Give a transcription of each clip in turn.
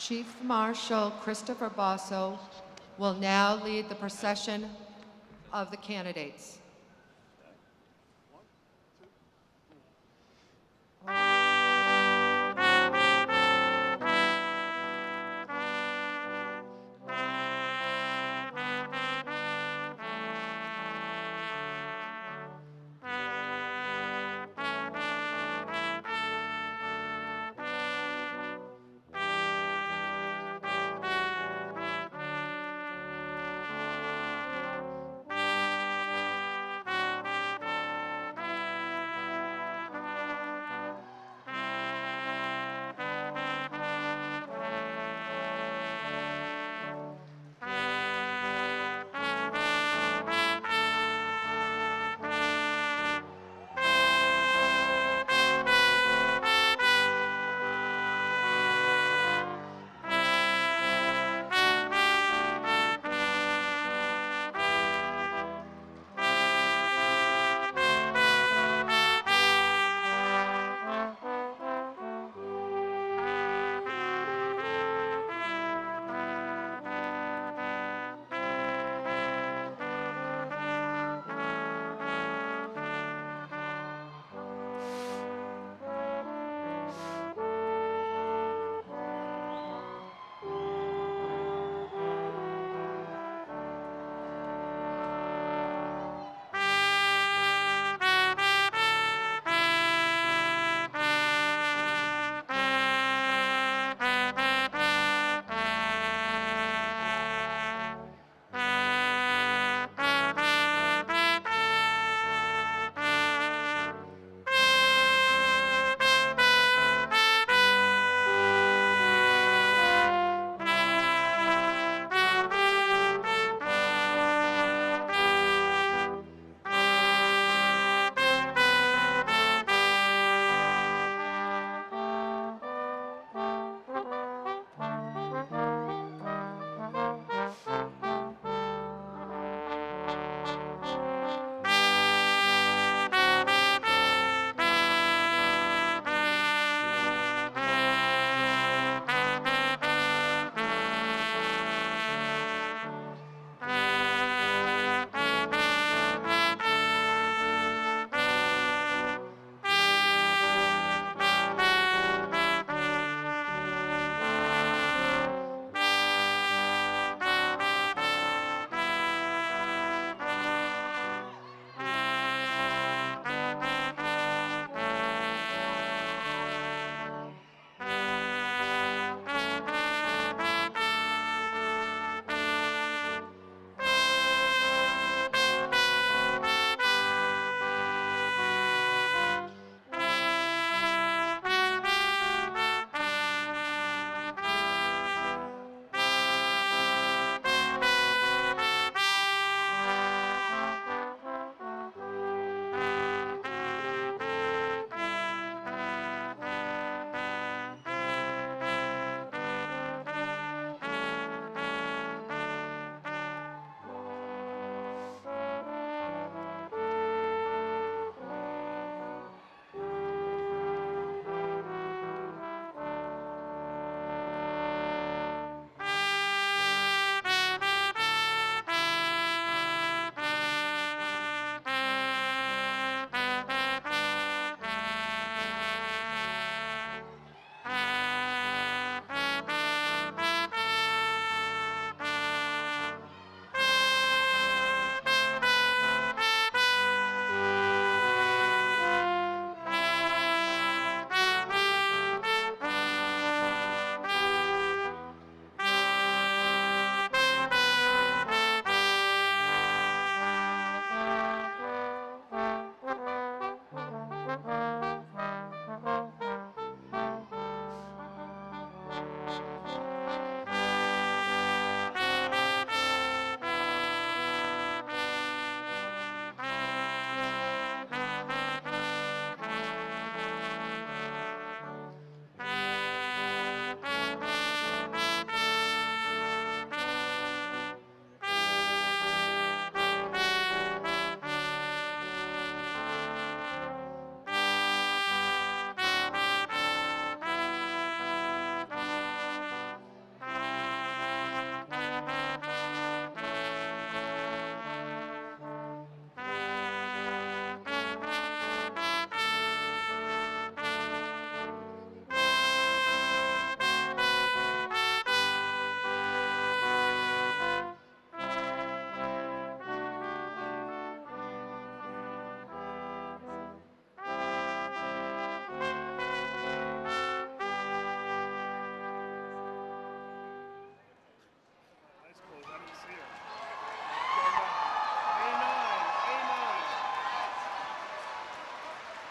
Chief Marshal Christopher Basso will now lead the procession of the candidates.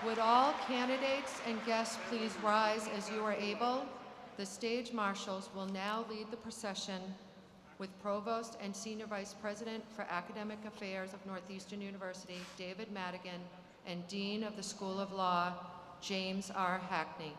Would all candidates and guests please rise as you are able? The stage marshals will now lead the procession with Provost and Senior Vice President for Academic Affairs of Northeastern University, David Madigan, and Dean of the School of Law, James R. Hackney.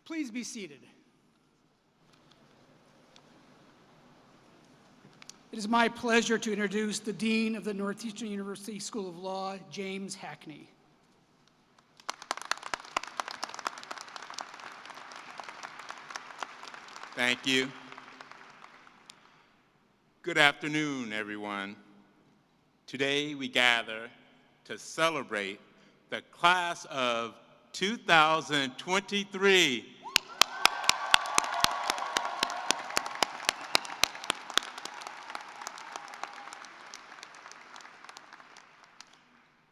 Please be seated. It is my pleasure to introduce the Dean of the Northeastern University School of Law, James Hackney. Thank you. Good afternoon, everyone. Today we gather to celebrate the class of 2023.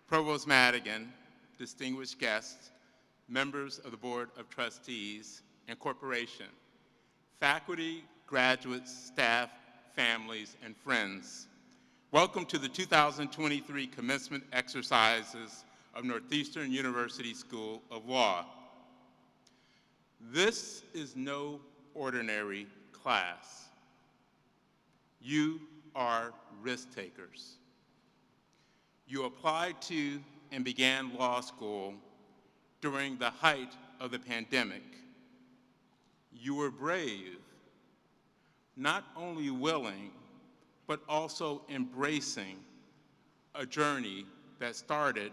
Provost Madigan, distinguished guests, members of the Board of Trustees and Corporation, faculty, graduates, staff, families, and friends. Welcome to the 2023 Commencement exercises of Northeastern University School of Law. This is no ordinary class. You are risk takers. You applied to and began law school during the height of the pandemic. You were brave, not only willing, but also embracing a journey that started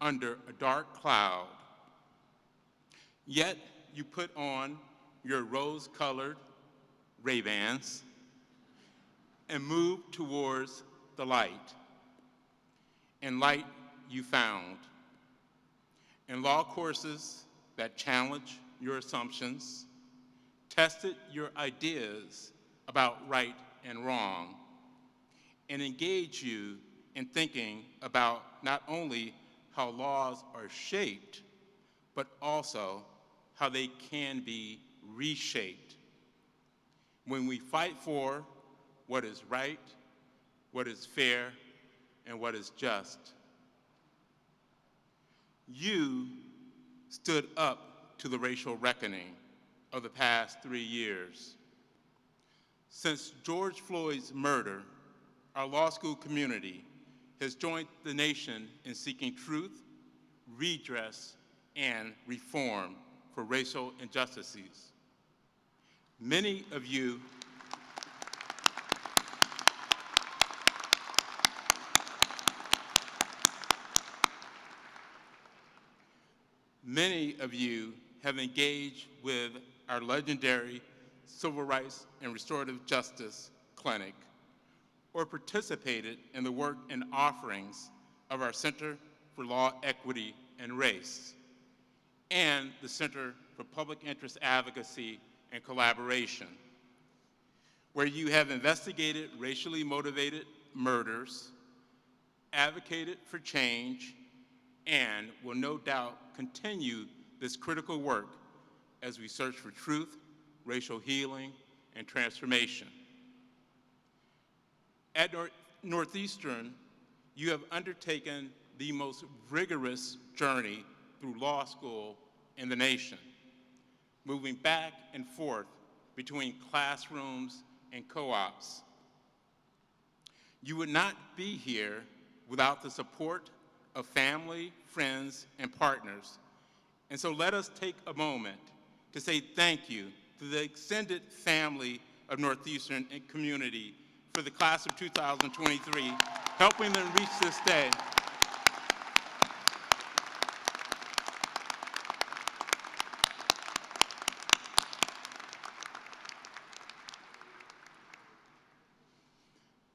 under a dark cloud. Yet you put on your rose-colored Ray-Bans and moved towards the light. And light you found. In law courses that challenge your assumptions, tested your ideas about right and wrong, and engage you in thinking about not only how laws are shaped, but also how they can be reshaped. When we fight for what is right, what is fair, and what is just, You stood up to the racial reckoning of the past 3 years. Since George Floyd's murder, our law school community has joined the nation in seeking truth, redress, and reform for racial injustices. Many of you have engaged with our legendary Civil Rights and Restorative Justice Clinic or participated in the work and offerings of our Center for Law, Equity, and Race and the Center for Public Interest Advocacy and Collaboration, where you have investigated racially motivated murders, advocated for change, and will no doubt continue this critical work as we search for truth, racial healing, and transformation. At Northeastern, you have undertaken the most rigorous journey through law school in the nation, moving back and forth between classrooms and co-ops. You would not be here without the support of family, friends, and partners. And so let us take a moment to say thank you to the extended family of Northeastern and community for the class of 2023, helping them reach this day.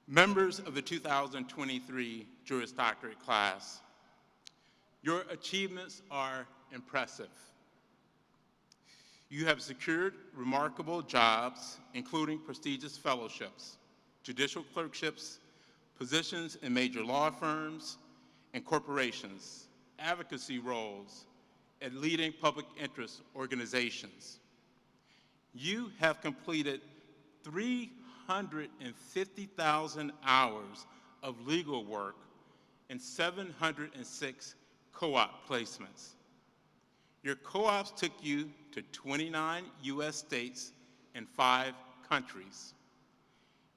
Members of the 2023 Juris Doctorate class, your achievements are impressive. You have secured remarkable jobs, including prestigious fellowships, judicial clerkships, positions in major law firms and corporations, advocacy roles at leading public interest organizations. You have completed 350,000 hours of legal work and 706 co-op placements. Your co-ops took you to 29 U.S. states and 5 countries.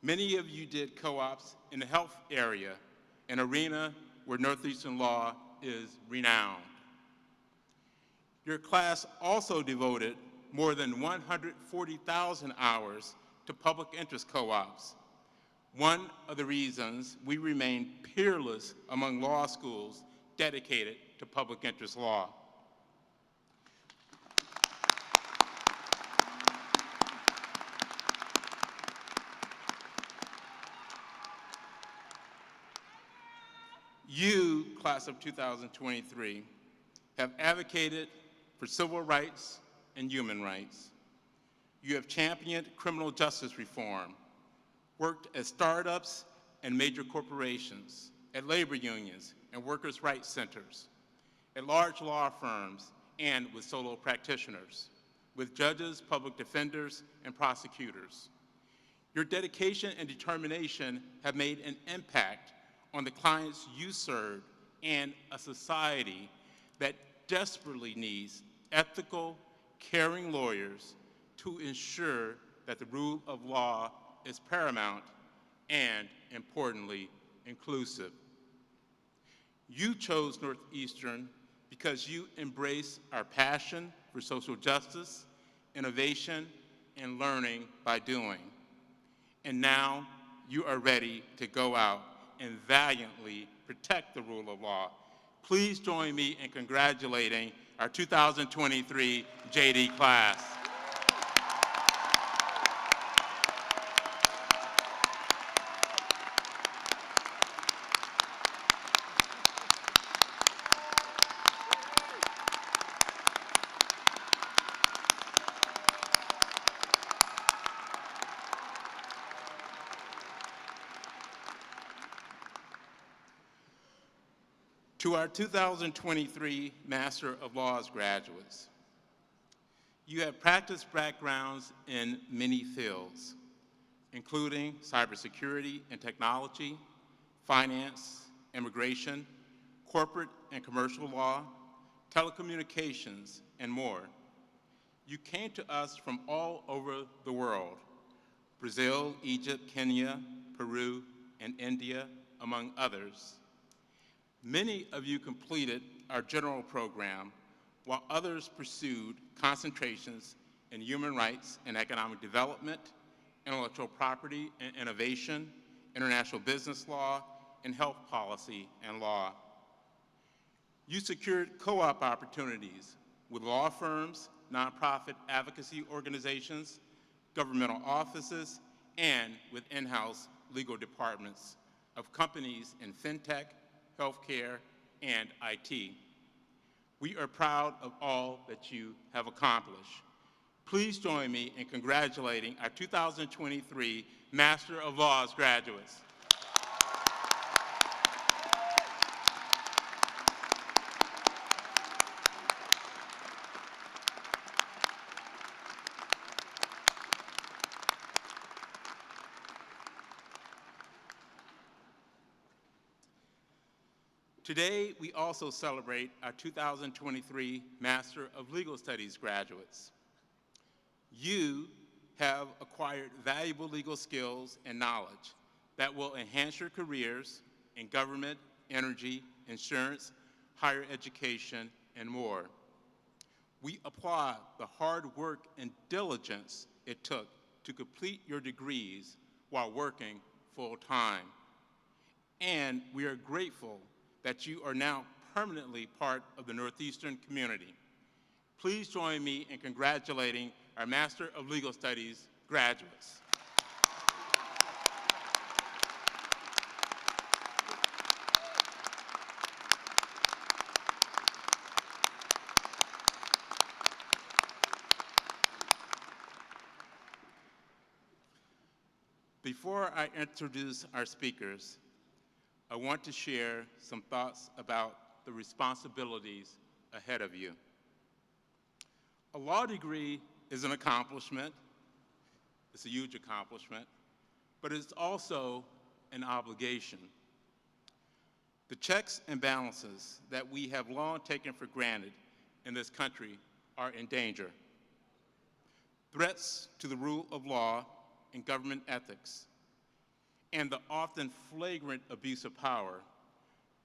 Many of you did co-ops in the health area, an arena where Northeastern law is renowned. Your class also devoted more than 140,000 hours to public interest co-ops, one of the reasons we remain peerless among law schools dedicated to public interest law. You, class of 2023, have advocated for civil rights and human rights. You have championed criminal justice reform, worked at startups and major corporations, at labor unions and workers' rights centers, at large law firms and with solo practitioners, with judges, public defenders, and prosecutors. Your dedication and determination have made an impact on the clients you serve and a society that desperately needs ethical, caring lawyers to ensure that the rule of law is paramount and, importantly, inclusive. You chose Northeastern because you embrace our passion for social justice, innovation, and learning by doing. And now you are ready to go out and valiantly protect the rule of law. Please join me in congratulating our 2023 JD class. To our 2023 Master of Laws graduates, you have practiced backgrounds in many fields, including cybersecurity and technology, finance, immigration, corporate and commercial law, telecommunications, and more. You came to us from all over the world: Brazil, Egypt, Kenya, Peru, and India, among others. Many of you completed our general program, while others pursued concentrations in human rights and economic development, intellectual property and innovation, international business law, and health policy and law. You secured co-op opportunities with law firms, nonprofit advocacy organizations, governmental offices, and with in-house legal departments of companies in fintech, healthcare, and IT. We are proud of all that you have accomplished. Please join me in congratulating our 2023 Master of Laws graduates. Today, we also celebrate our 2023 Master of Legal Studies graduates. You have acquired valuable legal skills and knowledge that will enhance your careers in government, energy, insurance, higher education, and more. We applaud the hard work and diligence it took to complete your degrees while working full-time. And we are grateful that you are now permanently part of the Northeastern community. Please join me in congratulating our Master of Legal Studies graduates. Before I introduce our speakers, I want to share some thoughts about the responsibilities ahead of you. A law degree is an accomplishment. It's a huge accomplishment, but it's also an obligation. The checks and balances that we have long taken for granted in this country are in danger. Threats to the rule of law and government ethics, and the often flagrant abuse of power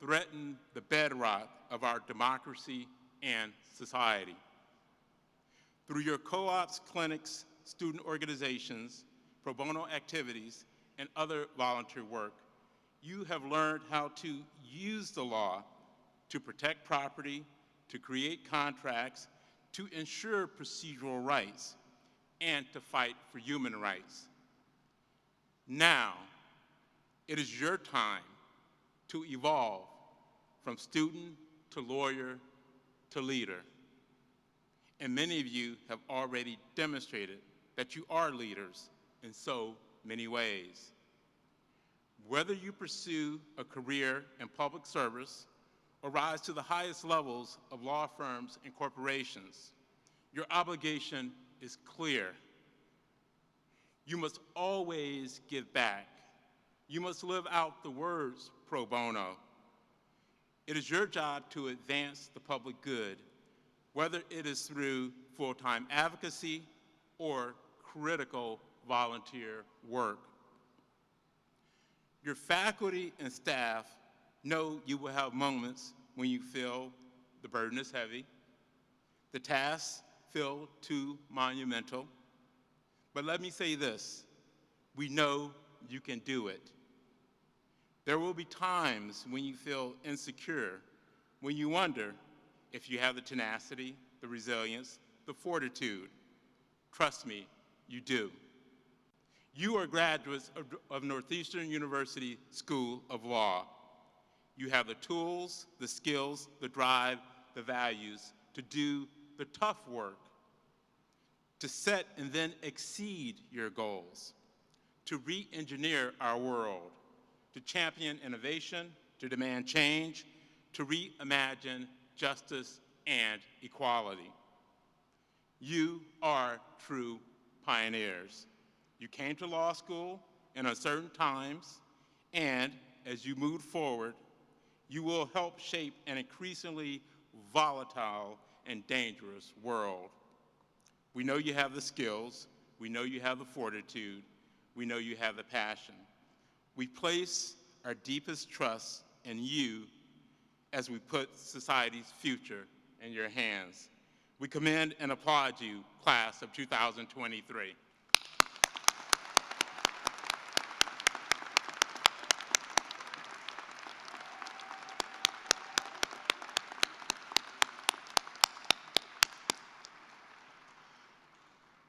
threaten the bedrock of our democracy and society. Through your co-ops, clinics, student organizations, pro bono activities, and other volunteer work, you have learned how to use the law to protect property, to create contracts, to ensure procedural rights, and to fight for human rights. Now, it is your time to evolve from student to lawyer to leader. And many of you have already demonstrated that you are leaders in so many ways. Whether you pursue a career in public service or rise to the highest levels of law firms and corporations, your obligation is clear. You must always give back. You must live out the words pro bono. It is your job to advance the public good, whether it is through full-time advocacy or critical volunteer work. Your faculty and staff know you will have moments when you feel the burden is heavy, the tasks feel too monumental. But let me say this, we know you can do it. There will be times when you feel insecure, when you wonder if you have the tenacity, the resilience, the fortitude. Trust me, you do. You are graduates of Northeastern University School of Law. You have the tools, the skills, the drive, the values to do the tough work, to set and then exceed your goals, to re-engineer our world, to champion innovation, to demand change, to reimagine justice and equality. You are true pioneers. You came to law school in uncertain times, and as you move forward, you will help shape an increasingly volatile, and dangerous world. We know you have the skills. We know you have the fortitude. We know you have the passion. We place our deepest trust in you as we put society's future in your hands. We commend and applaud you, class of 2023.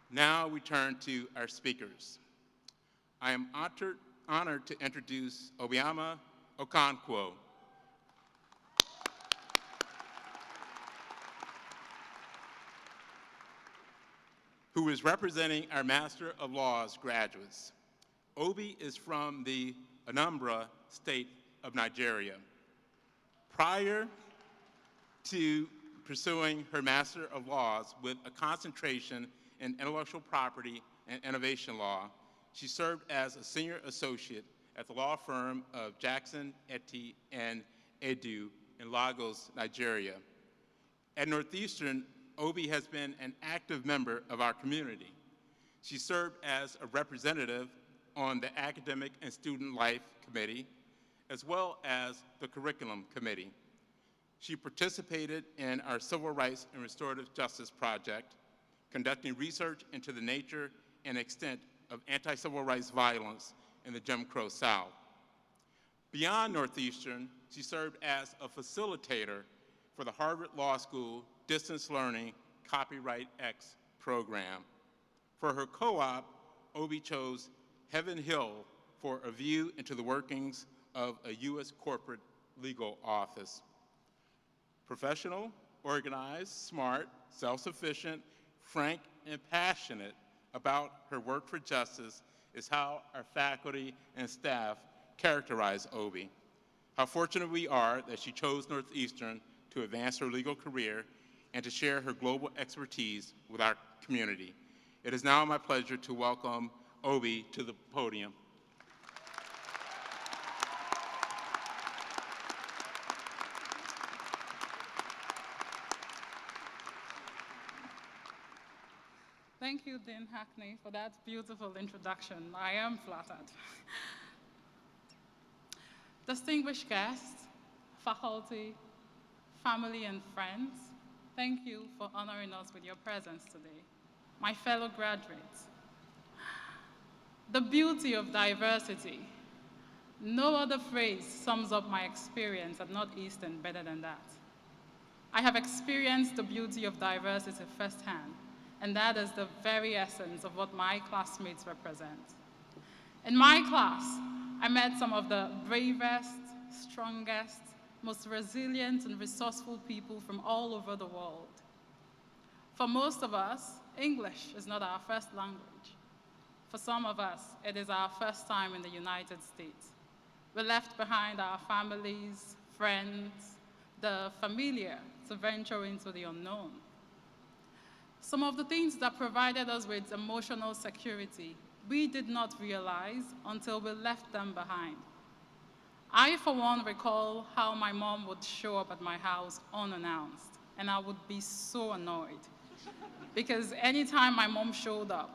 Now we turn to our speakers. I am honored to introduce Obiama Okonkwo, who is representing our Master of Laws graduates. Obi is from the Anambra state of Nigeria. Prior to pursuing her Master of Laws with a concentration in intellectual property and innovation law, she served as a senior associate at the law firm of Jackson, Etty, and Edu in Lagos, Nigeria. At Northeastern, Obi has been an active member of our community. She served as a representative on the Academic and Student Life Committee, as well as the Curriculum Committee. She participated in our Civil Rights and Restorative Justice Project, conducting research into the nature and extent of anti-civil rights violence in the Jim Crow South. Beyond Northeastern, she served as a facilitator for the Harvard Law School Distance Learning Copyright X program. For her co-op, Obi chose Heaven Hill for a view into the workings of a U.S. corporate legal office. Professional, organized, smart, self-sufficient, frank, and passionate about her work for justice is how our faculty and staff characterize Obi. How fortunate we are that she chose Northeastern to advance her legal career and to share her global expertise with our community. It is now my pleasure to welcome Obi to the podium. Thank you, Dean Hackney, for that beautiful introduction. I am flattered. Distinguished guests, faculty, family, and friends, thank you for honoring us with your presence today. My fellow graduates, the beauty of diversity. No other phrase sums up my experience at Northeastern better than that. I have experienced the beauty of diversity firsthand, and that is the very essence of what my classmates represent. In my class, I met some of the bravest, strongest, most resilient and resourceful people from all over the world. For most of us, English is not our first language. For some of us, it is our first time in the United States. We left behind our families, friends, the familiar to venture into the unknown. Some of the things that provided us with emotional security, we did not realize until we left them behind. I, for one, recall how my mom would show up at my house unannounced, and I would be so annoyed. Because anytime my mom showed up,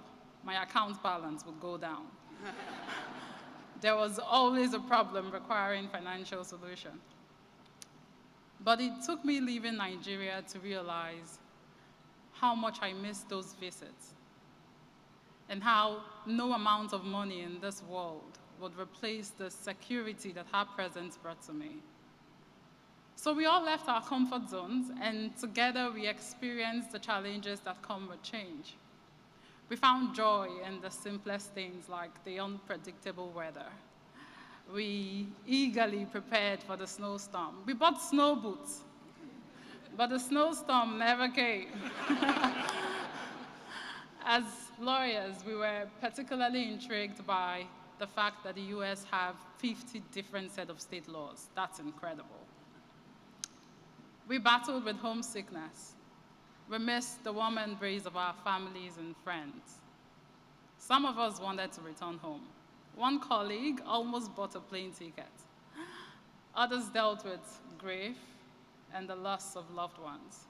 my account balance would go down. There was always a problem requiring financial solution. But it took me leaving Nigeria to realize how much I missed those visits, and how no amount of money in this world would replace the security that her presence brought to me. So we all left our comfort zones, and together we experienced the challenges that come with change. We found joy in the simplest things like the unpredictable weather. We eagerly prepared for the snowstorm. We bought snow boots, but the snowstorm never came. As lawyers, we were particularly intrigued by the fact that the US have 50 different sets of state laws. That's incredible. We battled with homesickness. We missed the warm embrace of our families and friends. Some of us wanted to return home. One colleague almost bought a plane ticket. Others dealt with grief and the loss of loved ones.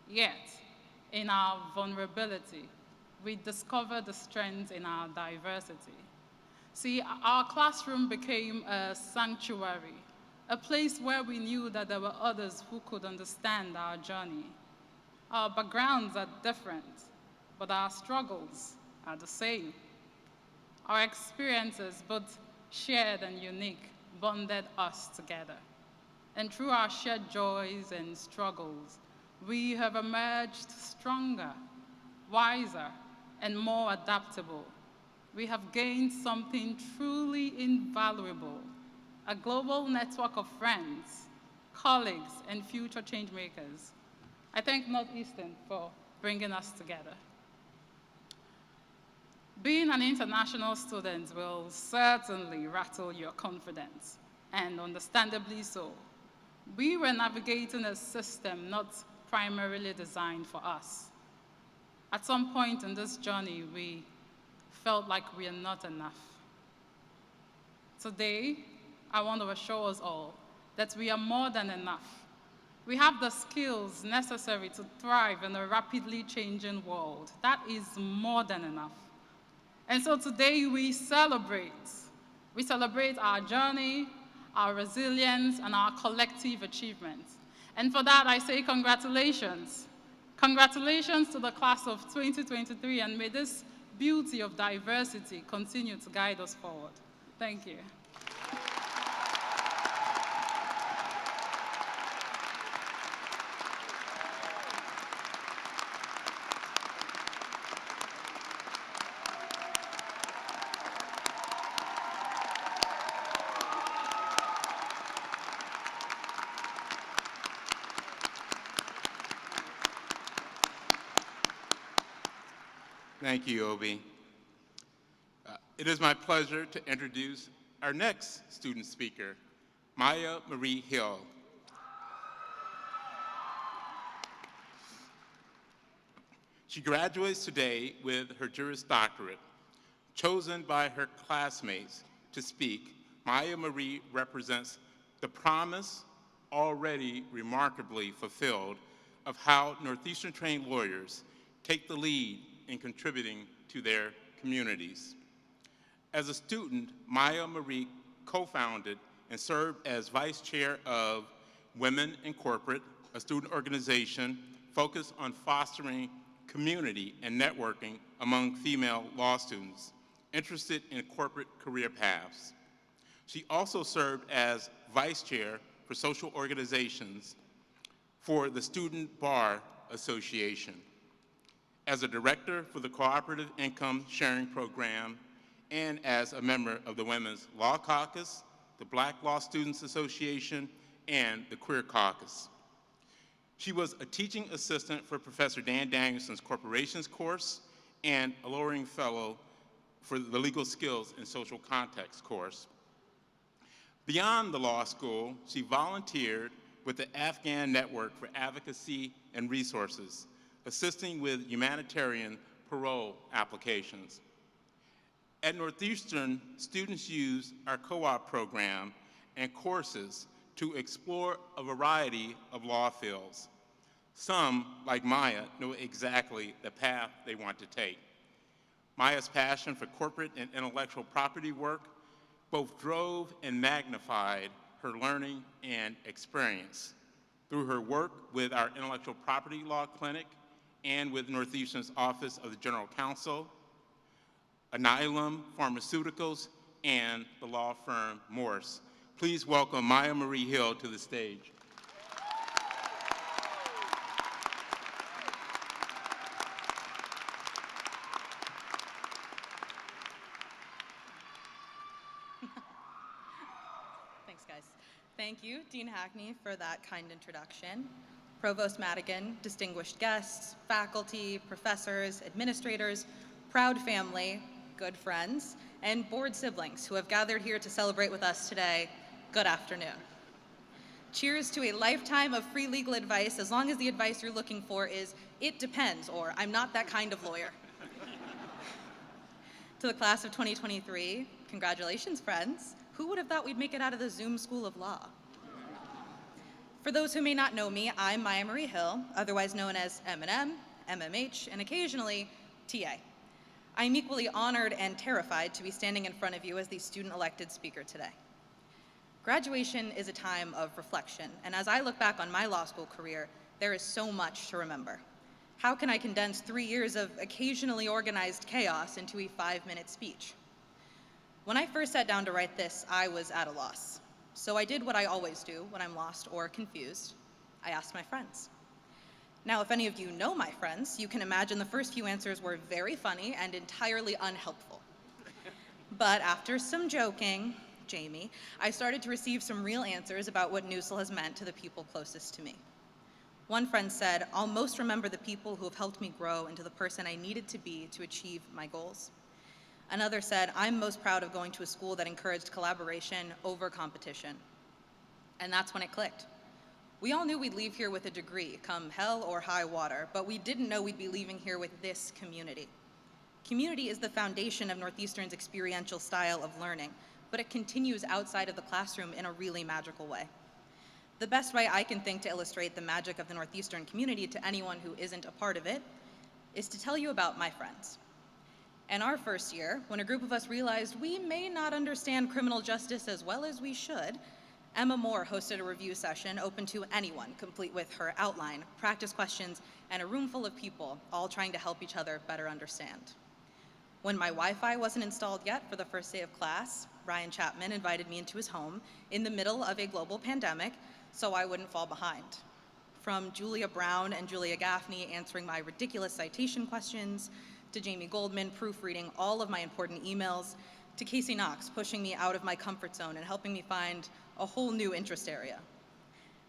Yet, in our vulnerability, we discover the strength in our diversity. See, our classroom became a sanctuary, a place where we knew that there were others who could understand our journey. Our backgrounds are different, but our struggles are the same. Our experiences, both shared and unique, bonded us together. And through our shared joys and struggles, we have emerged stronger, wiser, and more adaptable. We have gained something truly invaluable, a global network of friends, colleagues, and future change makers. I thank Northeastern for bringing us together. Being an international student will certainly rattle your confidence, and understandably so. We were navigating a system not primarily designed for us. At some point in this journey, we felt like we are not enough. Today, I want to assure us all that we are more than enough. We have the skills necessary to thrive in a rapidly changing world. That is more than enough. And so today we celebrate. We celebrate our journey, our resilience, and our collective achievements. And for that, I say congratulations. Congratulations to the class of 2023, and may this beauty of diversity continue to guide us forward. Thank you. Thank you, Obi. It is my pleasure to introduce our next student speaker, Maya Marie Hill. She graduates today with her Juris Doctorate. Chosen by her classmates to speak, Maya Marie represents the promise, already remarkably fulfilled, of how Northeastern-trained lawyers take the lead in contributing to their communities. As a student, Maya Marie co-founded and served as vice chair of Women in Corporate, a student organization focused on fostering community and networking among female law students interested in corporate career paths. She also served as vice chair for social organizations for the Student Bar Association, as a director for the Cooperative Income Sharing Program, and as a member of the Women's Law Caucus, the Black Law Students Association, and the Queer Caucus. She was a teaching assistant for Professor Dan Danielson's Corporations course and a lawyering fellow for the Legal Skills in Social Context course. Beyond the law school, she volunteered with the Afghan Network for Advocacy and Resources, assisting with humanitarian parole applications. At Northeastern, students use our co-op program and courses to explore a variety of law fields. Some, like Maya, know exactly the path they want to take. Maya's passion for corporate and intellectual property work both drove and magnified her learning and experience. Through her work with our intellectual property law clinic and with Northeastern's Office of the General Counsel, Anilum Pharmaceuticals, and the law firm Morse. Please welcome Maya Marie Hill to the stage. Thanks, guys. Thank you, Dean Hackney, for that kind introduction. Provost Madigan, distinguished guests, faculty, professors, administrators, proud family, good friends, and board siblings who have gathered here to celebrate with us today, good afternoon. Cheers to a lifetime of free legal advice, as long as the advice you're looking for is, "It depends," or "I'm not that kind of lawyer." To the class of 2023, congratulations, friends. Who would have thought we'd make it out of the Zoom School of Law? For those who may not know me, I'm Maya Marie Hill, otherwise known as M&M, MMH, and occasionally TA. I am equally honored and terrified to be standing in front of you as the student-elected speaker today. Graduation is a time of reflection, and as I look back on my law school career, there is so much to remember. How can I condense 3 years of occasionally organized chaos into a 5-minute speech? When I first sat down to write this, I was at a loss. So I did what I always do when I'm lost or confused. I asked my friends. Now, if any of you know my friends, you can imagine the first few answers were very funny and entirely unhelpful. But after some joking, Jamie, I started to receive some real answers about what NUSL has meant to the people closest to me. One friend said, "I'll most remember the people who have helped me grow into the person I needed to be to achieve my goals." Another said, "I'm most proud of going to a school that encouraged collaboration over competition." And that's when it clicked. We all knew we'd leave here with a degree, come hell or high water, but we didn't know we'd be leaving here with this community. Community is the foundation of Northeastern's experiential style of learning, but it continues outside of the classroom in a really magical way. The best way I can think to illustrate the magic of the Northeastern community to anyone who isn't a part of it is to tell you about my friends. In our first year, when a group of us realized we may not understand criminal justice as well as we should, Emma Moore hosted a review session open to anyone, complete with her outline, practice questions, and a room full of people, all trying to help each other better understand. When my Wi-Fi wasn't installed yet for the first day of class, Ryan Chapman invited me into his home in the middle of a global pandemic so I wouldn't fall behind. From Julia Brown and Julia Gaffney answering my ridiculous citation questions, to Jamie Goldman proofreading all of my important emails, to Casey Knox pushing me out of my comfort zone and helping me find a whole new interest area.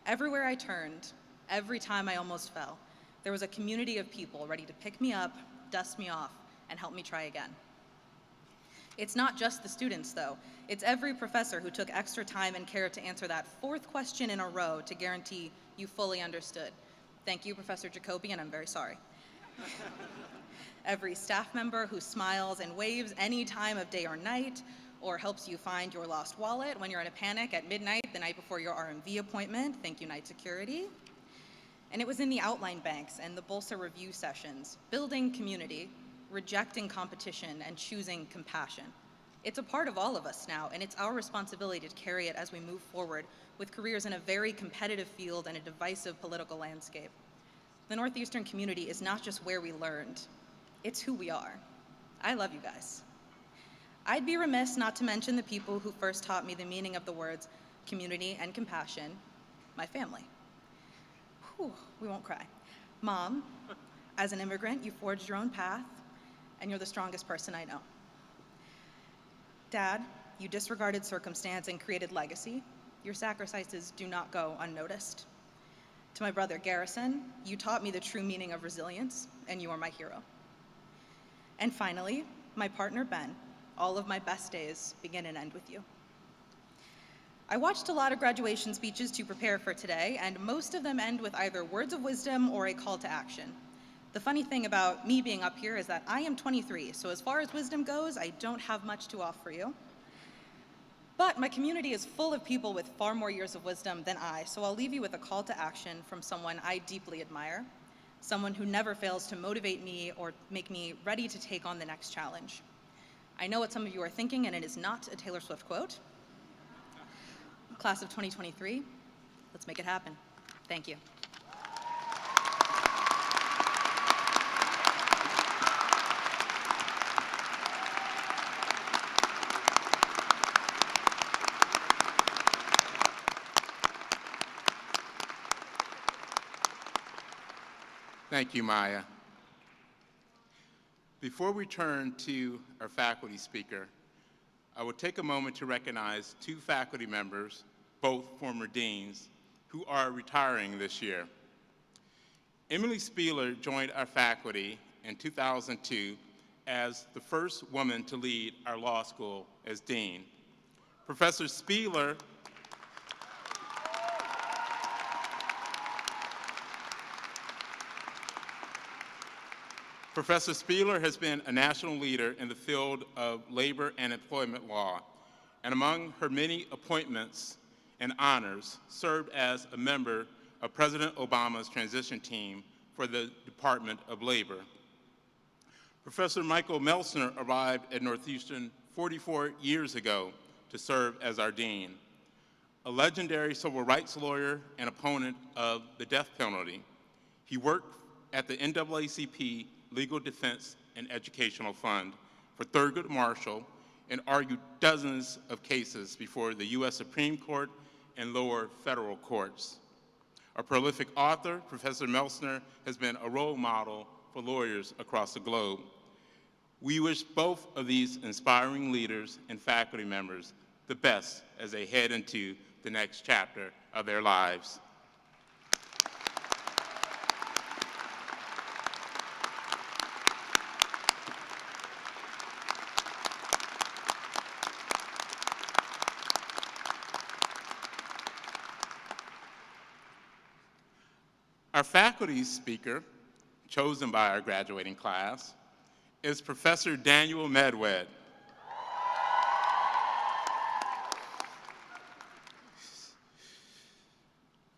Everywhere I turned, every time I almost fell, there was a community of people ready to pick me up, dust me off, and help me try again. It's not just the students, though. It's every professor who took extra time and care to answer that 4th question in a row to guarantee you fully understood. Thank you, Professor Jacoby, and I'm very sorry. Every staff member who smiles and waves any time of day or night, or helps you find your lost wallet when you're in a panic at midnight the night before your RMV appointment. Thank you, Night Security. And it was in the outline banks and the Bolsa review sessions, building community, rejecting competition, and choosing compassion. It's a part of all of us now, and it's our responsibility to carry it as we move forward with careers in a very competitive field and a divisive political landscape. The Northeastern community is not just where we learned, it's who we are. I love you guys. I'd be remiss not to mention the people who first taught me the meaning of the words community and compassion, my family. Whew, we won't cry. Mom, as an immigrant, you forged your own path, and you're the strongest person I know. Dad, you disregarded circumstance and created legacy. Your sacrifices do not go unnoticed. To my brother Garrison, you taught me the true meaning of resilience, and you are my hero. And finally, my partner Ben, all of my best days begin and end with you. I watched a lot of graduation speeches to prepare for today, and most of them end with either words of wisdom or a call to action. The funny thing about me being up here is that I am 23, so as far as wisdom goes, I don't have much to offer you. But my community is full of people with far more years of wisdom than I, so I'll leave you with a call to action from someone I deeply admire, someone who never fails to motivate me or make me ready to take on the next challenge. I know what some of you are thinking, and it is not a Taylor Swift quote. Class of 2023, let's make it happen. Thank you. Thank you, Maya. Before we turn to our faculty speaker, I will take a moment to recognize 2 faculty members, both former deans, who are retiring this year. Emily Spieler joined our faculty in 2002 as the first woman to lead our law school as dean. Professor Spieler has been a national leader in the field of labor and employment law, and among her many appointments and honors, served as a member of President Obama's transition team for the Department of Labor. Professor Michael Melsner arrived at Northeastern 44 years ago to serve as our dean. A legendary civil rights lawyer and opponent of the death penalty, he worked at the NAACP Legal Defense and Educational Fund for Thurgood Marshall and argued dozens of cases before the U.S. Supreme Court and lower federal courts. A prolific author, Professor Melsner has been a role model for lawyers across the globe. We wish both of these inspiring leaders and faculty members the best as they head into the next chapter of their lives. Our faculty speaker, chosen by our graduating class, is Professor Daniel Medwed.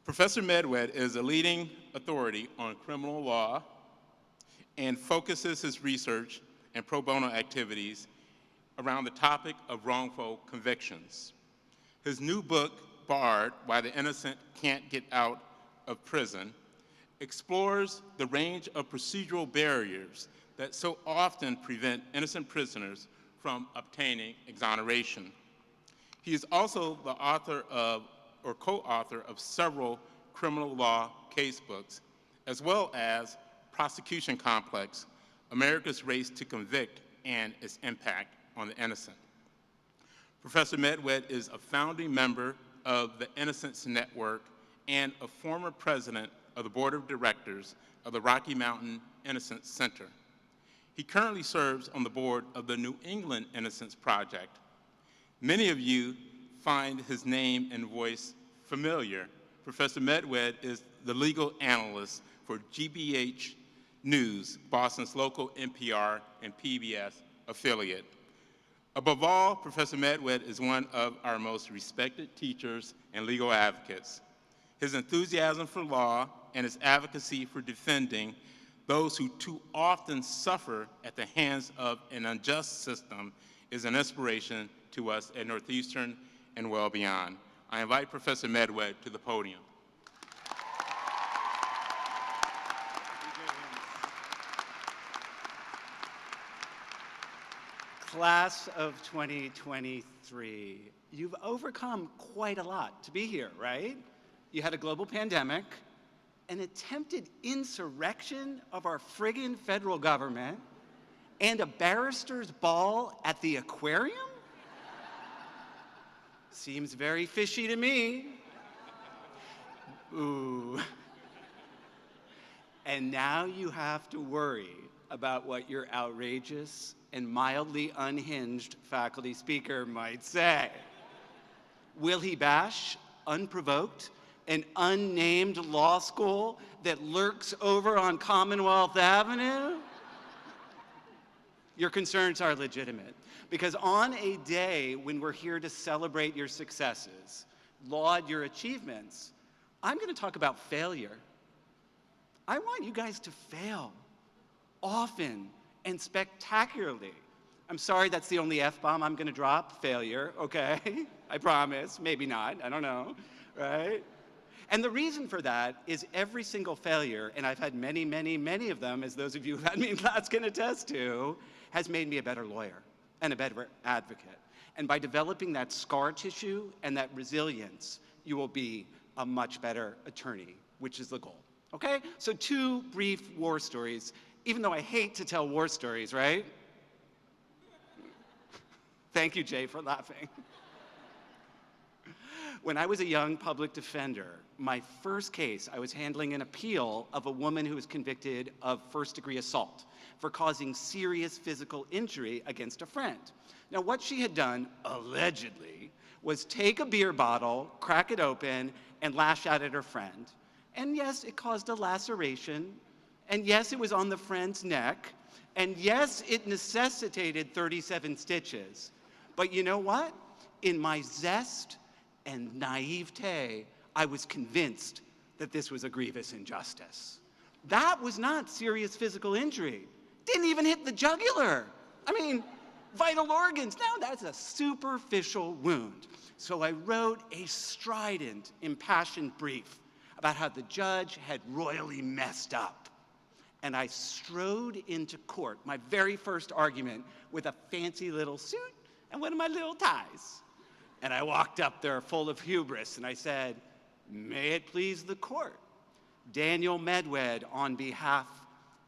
Professor Medwed is a leading authority on criminal law and focuses his research and pro bono activities around the topic of wrongful convictions. His new book, Barred, Why the Innocent Can't Get Out of Prison, explores the range of procedural barriers that so often prevent innocent prisoners from obtaining exoneration. He is also the author of, or co-author of several criminal law casebooks, as well as Prosecution Complex, America's Race to Convict and Its Impact on the Innocent. Professor Medwed is a founding member of the Innocence Network and a former president of the Board of Directors of the Rocky Mountain Innocence Center. He currently serves on the board of the New England Innocence Project. Many of you find his name and voice familiar. Professor Medwed is the legal analyst for GBH News, Boston's local NPR and PBS affiliate. Above all, Professor Medwed is one of our most respected teachers and legal advocates. His enthusiasm for law and his advocacy for defending those who too often suffer at the hands of an unjust system is an inspiration to us at Northeastern and well beyond. I invite Professor Medwed to the podium. Class of 2023, you've overcome quite a lot to be here, right? You had a global pandemic, an attempted insurrection of our friggin' federal government, and a barrister's ball at the aquarium? Seems very fishy to me. Ooh. And now you have to worry about what your outrageous and mildly unhinged faculty speaker might say. Will he bash, unprovoked, an unnamed law school that lurks over on Commonwealth Avenue? Your concerns are legitimate, because on a day when we're here to celebrate your successes, laud your achievements, I'm going to talk about failure. I want you guys to fail often and spectacularly. I'm sorry, that's the only F-bomb I'm going to drop, failure, okay? I promise, maybe not, I don't know, right? And the reason for that is every single failure, and I've had many, many, many of them, as those of you who've had me in class can attest to, has made me a better lawyer and a better advocate. And by developing that scar tissue and that resilience, you will be a much better attorney, which is the goal, okay? So 2 brief war stories, even though I hate to tell war stories, right? Thank you, Jay, for laughing. When I was a young public defender, my first case, I was handling an appeal of a woman who was convicted of first-degree assault for causing serious physical injury against a friend. Now, what she had done, allegedly, was take a beer bottle, crack it open, and lash out at her friend. And yes, it caused a laceration, and yes, it was on the friend's neck, and yes, it necessitated 37 stitches. But you know what? In my zest and naivete, I was convinced that this was a grievous injustice. That was not serious physical injury. Didn't even hit the jugular. I mean, vital organs. No, that's a superficial wound. So I wrote a strident, impassioned brief about how the judge had royally messed up. And I strode into court, my very first argument, with a fancy little suit and one of my little ties. And I walked up there full of hubris, and I said, "May it please the court, Daniel Medwed on behalf,"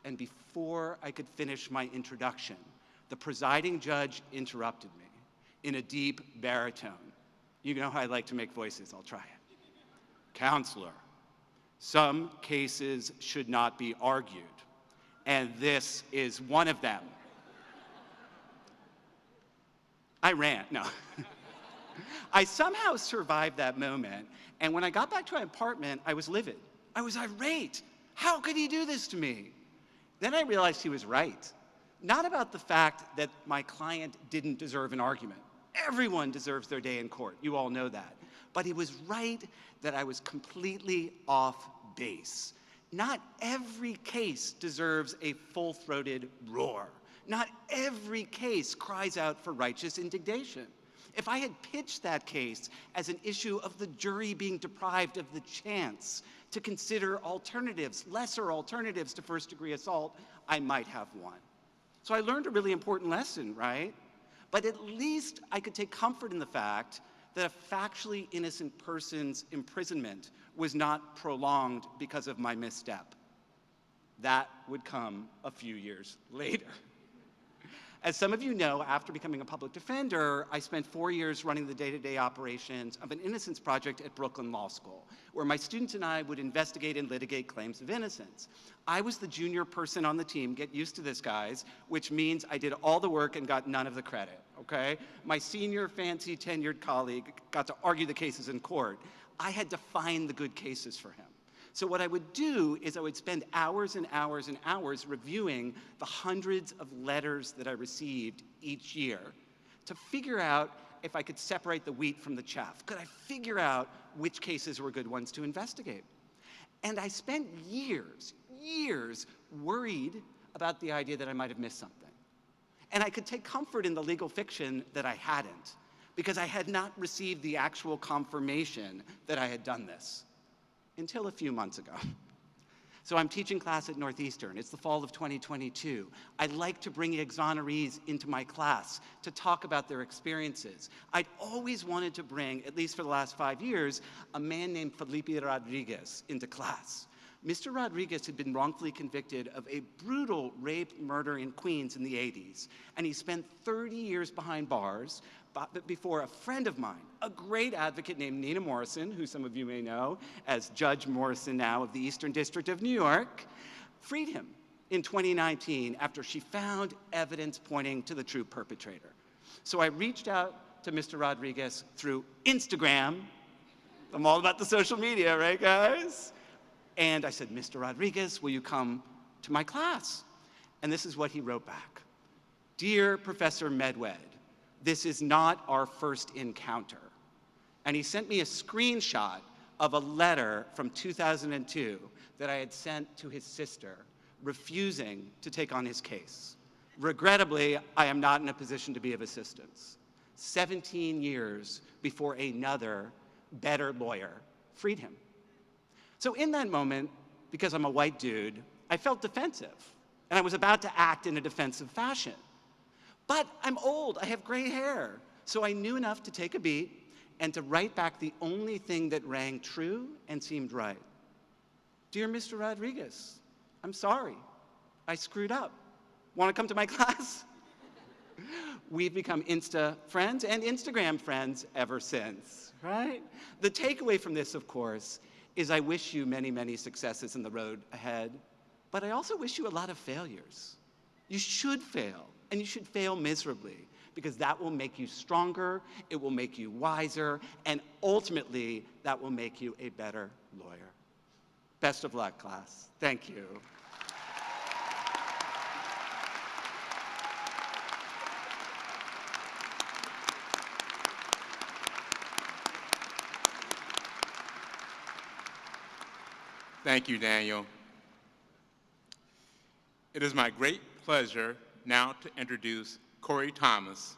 and before I could finish my introduction, the presiding judge interrupted me in a deep baritone. You know how I like to make voices, I'll try it. "Counselor, some cases should not be argued, and this is one of them." I ran, no. I somehow survived that moment, and when I got back to my apartment, I was livid. I was irate. How could he do this to me? Then I realized he was right. Not about the fact that my client didn't deserve an argument. Everyone deserves their day in court. You all know that. But he was right that I was completely off base. Not every case deserves a full-throated roar. Not every case cries out for righteous indignation. If I had pitched that case as an issue of the jury being deprived of the chance to consider alternatives, lesser alternatives to first-degree assault, I might have won. So I learned a really important lesson, right? But at least I could take comfort in the fact that a factually innocent person's imprisonment was not prolonged because of my misstep. That would come a few years later. As some of you know, after becoming a public defender, I spent 4 years running the day-to-day operations of an innocence project at Brooklyn Law School, where my students and I would investigate and litigate claims of innocence. I was the junior person on the team, get used to this, guys, which means I did all the work and got none of the credit, okay? My senior, fancy, tenured colleague got to argue the cases in court. I had to find the good cases for him. So what I would do is I would spend hours and hours and hours reviewing the hundreds of letters that I received each year to figure out if I could separate the wheat from the chaff. Could I figure out which cases were good ones to investigate? And I spent years worried about the idea that I might have missed something. And I could take comfort in the legal fiction that I hadn't, because I had not received the actual confirmation that I had done this. Until a few months ago. So I'm teaching class at Northeastern. It's the fall of 2022. I'd like to bring exonerees into my class to talk about their experiences. I'd always wanted to bring, at least for the last 5 years, a man named Felipe Rodriguez into class. Mr. Rodriguez had been wrongfully convicted of a brutal rape murder in Queens in the 80s, and he spent 30 years behind bars before a friend of mine, a great advocate named Nina Morrison, who some of you may know as Judge Morrison now of the Eastern District of New York, freed him in 2019 after she found evidence pointing to the true perpetrator. So I reached out to Mr. Rodriguez through Instagram. I'm all about the social media, right, guys? And I said, "Mr. Rodriguez, will you come to my class?" And this is what he wrote back. "Dear Professor Medwed, this is not our first encounter." And he sent me a screenshot of a letter from 2002 that I had sent to his sister, refusing to take on his case. Regrettably, I am not in a position to be of assistance. 17 years before another, better lawyer freed him. So in that moment, because I'm a white dude, I felt defensive, and I was about to act in a defensive fashion. But I'm old, I have gray hair, so I knew enough to take a beat and to write back the only thing that rang true and seemed right. "Dear Mr. Rodriguez, I'm sorry, I screwed up. Want to come to my class?" We've become Insta friends and Instagram friends ever since, right? The takeaway from this, of course, is I wish you many, many successes in the road ahead, but I also wish you a lot of failures. You should fail. And you should fail miserably, because that will make you stronger, it will make you wiser, and ultimately, that will make you a better lawyer. Best of luck, class. Thank you. Thank you, Daniel. It is my great pleasure now to introduce Corey Thomas,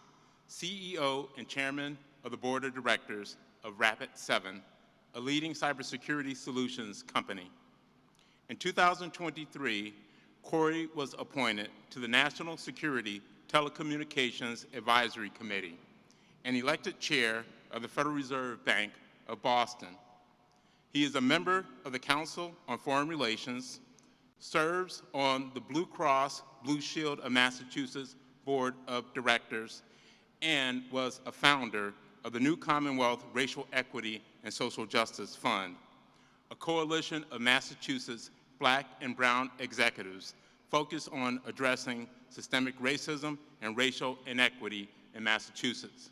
CEO and Chairman of the Board of Directors of Rapid7, a leading cybersecurity solutions company. In 2023, Corey was appointed to the National Security Telecommunications Advisory Committee and elected chair of the Federal Reserve Bank of Boston. He is a member of the Council on Foreign Relations, serves on the Blue Cross Blue Shield of Massachusetts Board of Directors, and was a founder of the New Commonwealth Racial Equity and Social Justice Fund, a coalition of Massachusetts Black and Brown executives focused on addressing systemic racism and racial inequity in Massachusetts.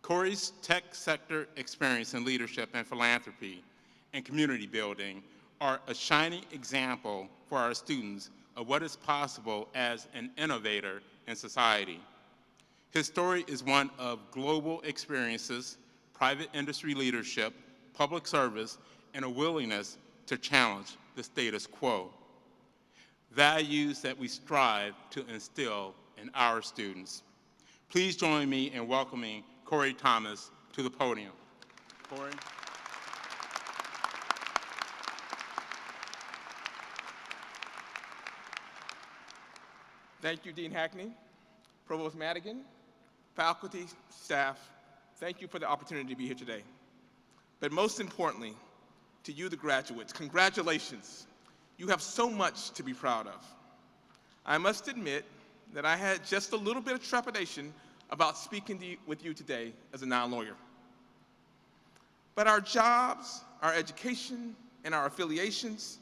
Corey's tech sector experience in leadership and philanthropy and community building are a shining example for our students of what is possible as an innovator in society. His story is one of global experiences, private industry leadership, public service, and a willingness to challenge the status quo, values that we strive to instill in our students. Please join me in welcoming Corey Thomas to the podium. Corey. Thank you, Dean Hackney, Provost Madigan, faculty, staff, thank you for the opportunity to be here today. But most importantly, to you, the graduates, congratulations. You have so much to be proud of. I must admit that I had just a little bit of trepidation about speaking with you today as a non-lawyer. But our jobs, our education, and our affiliations,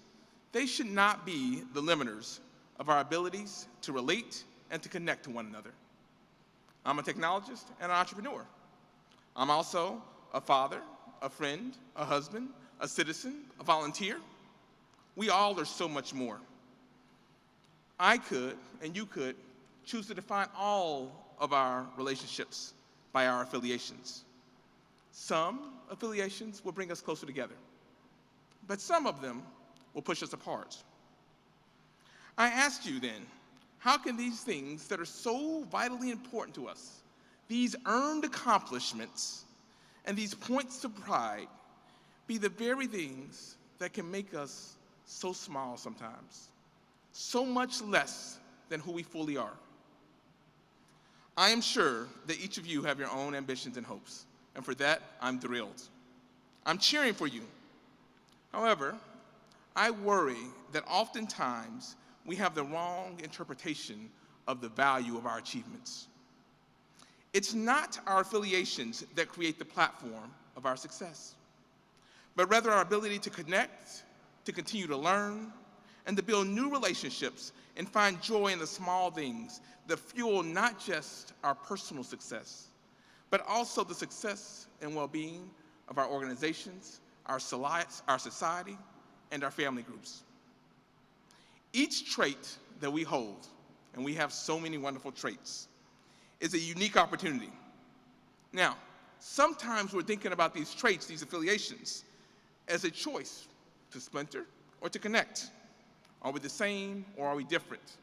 they should not be the limiters of our abilities to relate and to connect to one another. I'm a technologist and an entrepreneur. I'm also a father, a friend, a husband, a citizen, a volunteer. We all are so much more. I could, and you could, choose to define all of our relationships by our affiliations. Some affiliations will bring us closer together, but some of them will push us apart. I asked you then, how can these things that are so vitally important to us, these earned accomplishments and these points of pride, be the very things that can make us so small sometimes, so much less than who we fully are? I am sure that each of you have your own ambitions and hopes, and for that, I'm thrilled. I'm cheering for you. However, I worry that oftentimes we have the wrong interpretation of the value of our achievements. It's not our affiliations that create the platform of our success, but rather our ability to connect, to continue to learn, and to build new relationships and find joy in the small things that fuel not just our personal success, but also the success and well-being of our organizations, our society, and our family groups. Each trait that we hold, and we have so many wonderful traits, is a unique opportunity. Now, sometimes we're thinking about these traits, these affiliations, as a choice to splinter or to connect. Are we the same or are we different?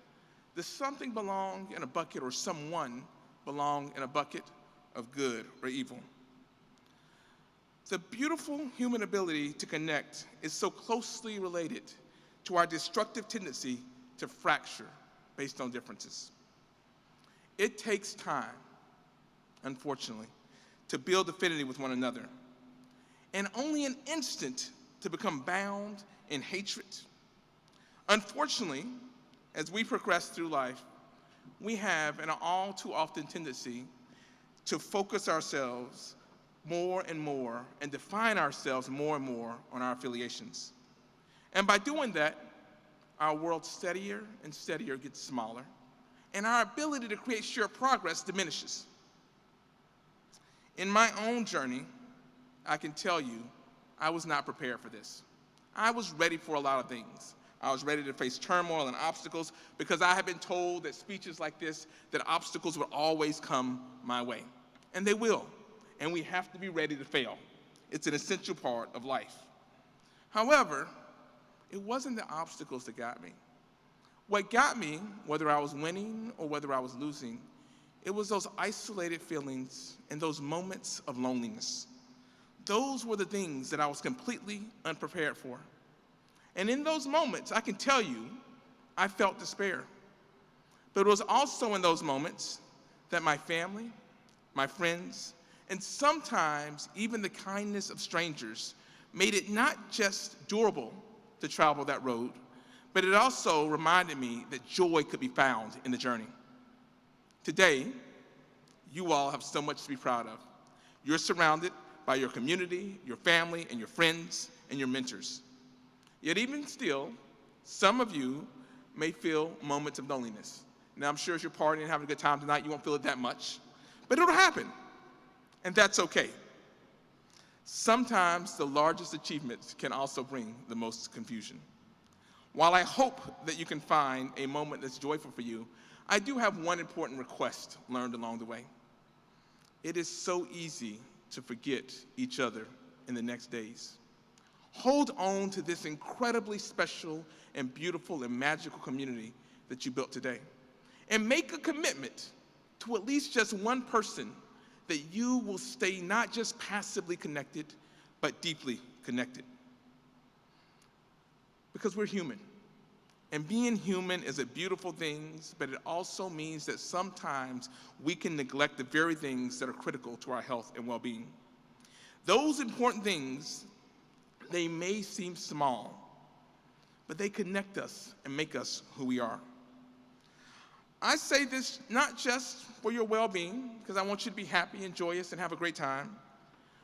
Does something belong in a bucket or someone belong in a bucket of good or evil? The beautiful human ability to connect is so closely related to our destructive tendency to fracture based on differences. It takes time, unfortunately, to build affinity with one another, and only an instant to become bound in hatred. Unfortunately, as we progress through life, we have an all too often tendency to focus ourselves more and more and define ourselves more and more on our affiliations. And by doing that, our world steadier and steadier gets smaller, and our ability to create shared progress diminishes. In my own journey, I can tell you, I was not prepared for this. I was ready for a lot of things. I was ready to face turmoil and obstacles because I had been told that speeches like this, that obstacles would always come my way. And they will, and we have to be ready to fail. It's an essential part of life. However, it wasn't the obstacles that got me. What got me, whether I was winning or whether I was losing, it was those isolated feelings and those moments of loneliness. Those were the things that I was completely unprepared for. And in those moments, I can tell you, I felt despair. But it was also in those moments that my family, my friends, and sometimes even the kindness of strangers made it not just durable to travel that road, but it also reminded me that joy could be found in the journey. Today, you all have so much to be proud of. You're surrounded by your community, your family, and your friends, and your mentors. Yet even still, some of you may feel moments of loneliness. Now, I'm sure as you're partying and having a good time tonight, you won't feel it that much, but it'll happen, and that's okay. Sometimes the largest achievements can also bring the most confusion. While I hope that you can find a moment that's joyful for you, I do have one important request learned along the way. It is so easy to forget each other in the next days. Hold on to this incredibly special and beautiful and magical community that you built today. And make a commitment to at least just one person that you will stay not just passively connected, but deeply connected. Because we're human. And being human is a beautiful thing, but it also means that sometimes we can neglect the very things that are critical to our health and well-being. Those important things, they may seem small, but they connect us and make us who we are. I say this not just for your well-being, because I want you to be happy and joyous and have a great time,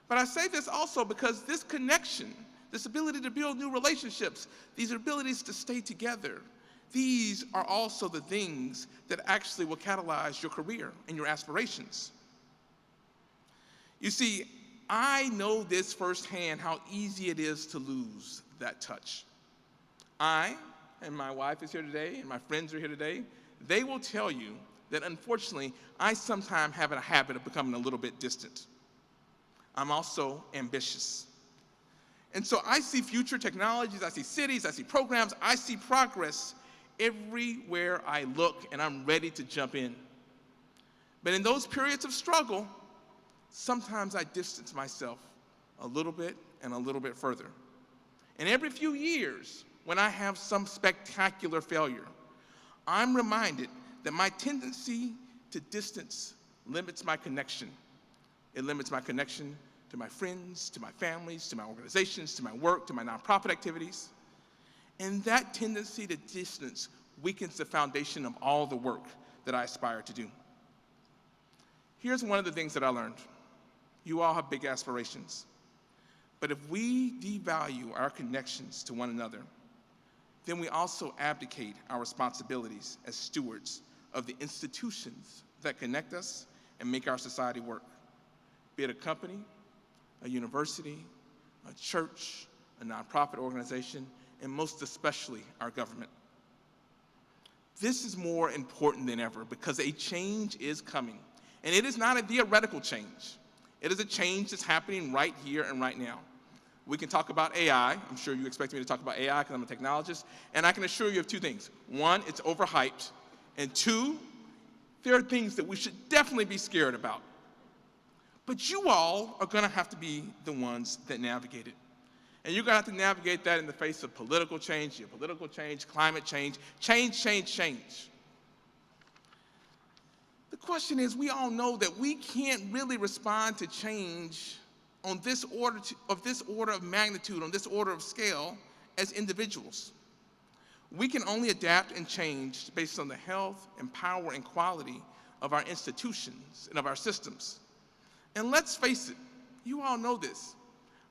but I say this also because this connection, this ability to build new relationships, these abilities to stay together, these are also the things that actually will catalyze your career and your aspirations. You see, I know this firsthand, how easy it is to lose that touch. I, and my wife is here today, and my friends are here today, they will tell you that unfortunately, I sometimes have a habit of becoming a little bit distant. I'm also ambitious. And so I see future technologies, I see cities, I see programs, I see progress everywhere I look, and I'm ready to jump in. But in those periods of struggle, sometimes I distance myself a little bit and a little bit further. And every few years, when I have some spectacular failure, I'm reminded that my tendency to distance limits my connection. It limits my connection to my friends, to my families, to my organizations, to my work, to my nonprofit activities. And that tendency to distance weakens the foundation of all the work that I aspire to do. Here's one of the things that I learned. You all have big aspirations. But if we devalue our connections to one another, then we also abdicate our responsibilities as stewards of the institutions that connect us and make our society work. Be it a company, a university, a church, a nonprofit organization, and most especially our government. This is more important than ever because a change is coming. And it is not a theoretical change. It is a change that's happening right here and right now. We can talk about AI. I'm sure you expect me to talk about AI because I'm a technologist. And I can assure you of two things. One, it's overhyped. And two, there are things that we should definitely be scared about. But you all are going to have to be the ones that navigate it. And you're going to have to navigate that in the face of political change, geopolitical change, climate change, change. The question is, we all know that we can't really respond to change on this order of magnitude, on this order of scale, as individuals. We can only adapt and change based on the health and power and quality of our institutions and of our systems. And let's face it, you all know this.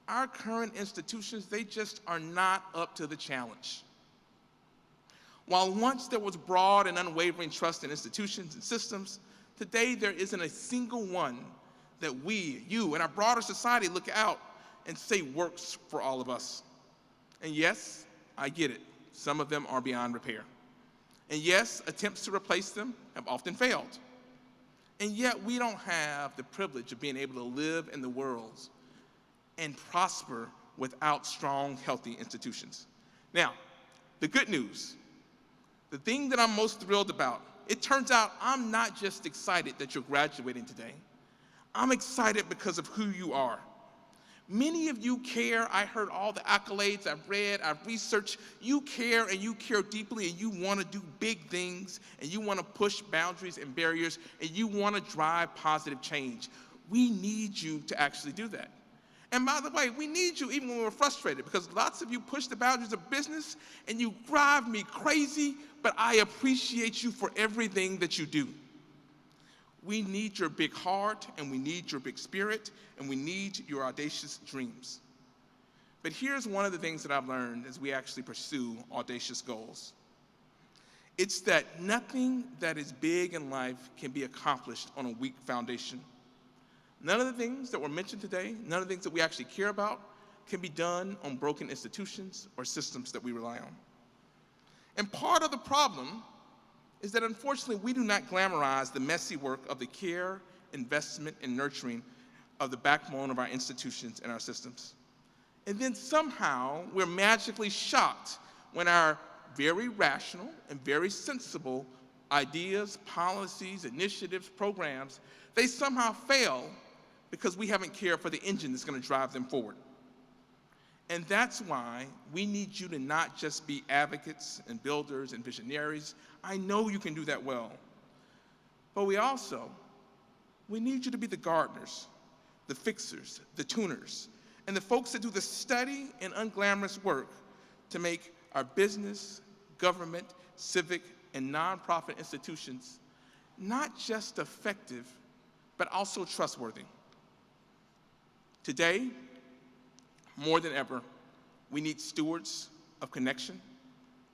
Our current institutions, they just are not up to the challenge. While once there was broad and unwavering trust in institutions and systems, today there isn't a single one that we, you, and our broader society look out and say works for all of us. And yes, I get it. Some of them are beyond repair. And yes, attempts to replace them have often failed. And yet we don't have the privilege of being able to live in the world and prosper without strong, healthy institutions. Now, The good news, the thing that I'm most thrilled about, it turns out I'm not just excited that you're graduating today. I'm excited because of who you are. Many of you care. I heard all the accolades, I've read, I've researched. You care, and you care deeply, and you want to do big things, and you want to push boundaries and barriers, and you want to drive positive change. We need you to actually do that. And by the way, we need you even when we're frustrated, because lots of you push the boundaries of business and you drive me crazy, but I appreciate you for everything that you do. We need your big heart, and we need your big spirit, and we need your audacious dreams. But here's one of the things that I've learned as we actually pursue audacious goals. It's that nothing that is big in life can be accomplished on a weak foundation. None of the things that were mentioned today, none of the things that we actually care about, can be done on broken institutions or systems that we rely on. And part of the problem is that unfortunately we do not glamorize the messy work of the care, investment, and nurturing of the backbone of our institutions and our systems. And then somehow we're magically shocked when our very rational and very sensible ideas, policies, initiatives, programs, they somehow fail because we haven't cared for the engine that's going to drive them forward. And that's why we need you to not just be advocates and builders and visionaries. I know you can do that well. But we need you to be the gardeners, the fixers, the tuners, and the folks that do the study and unglamorous work to make our business, government, civic, and nonprofit institutions not just effective, but also trustworthy. Today, more than ever, we need stewards of connection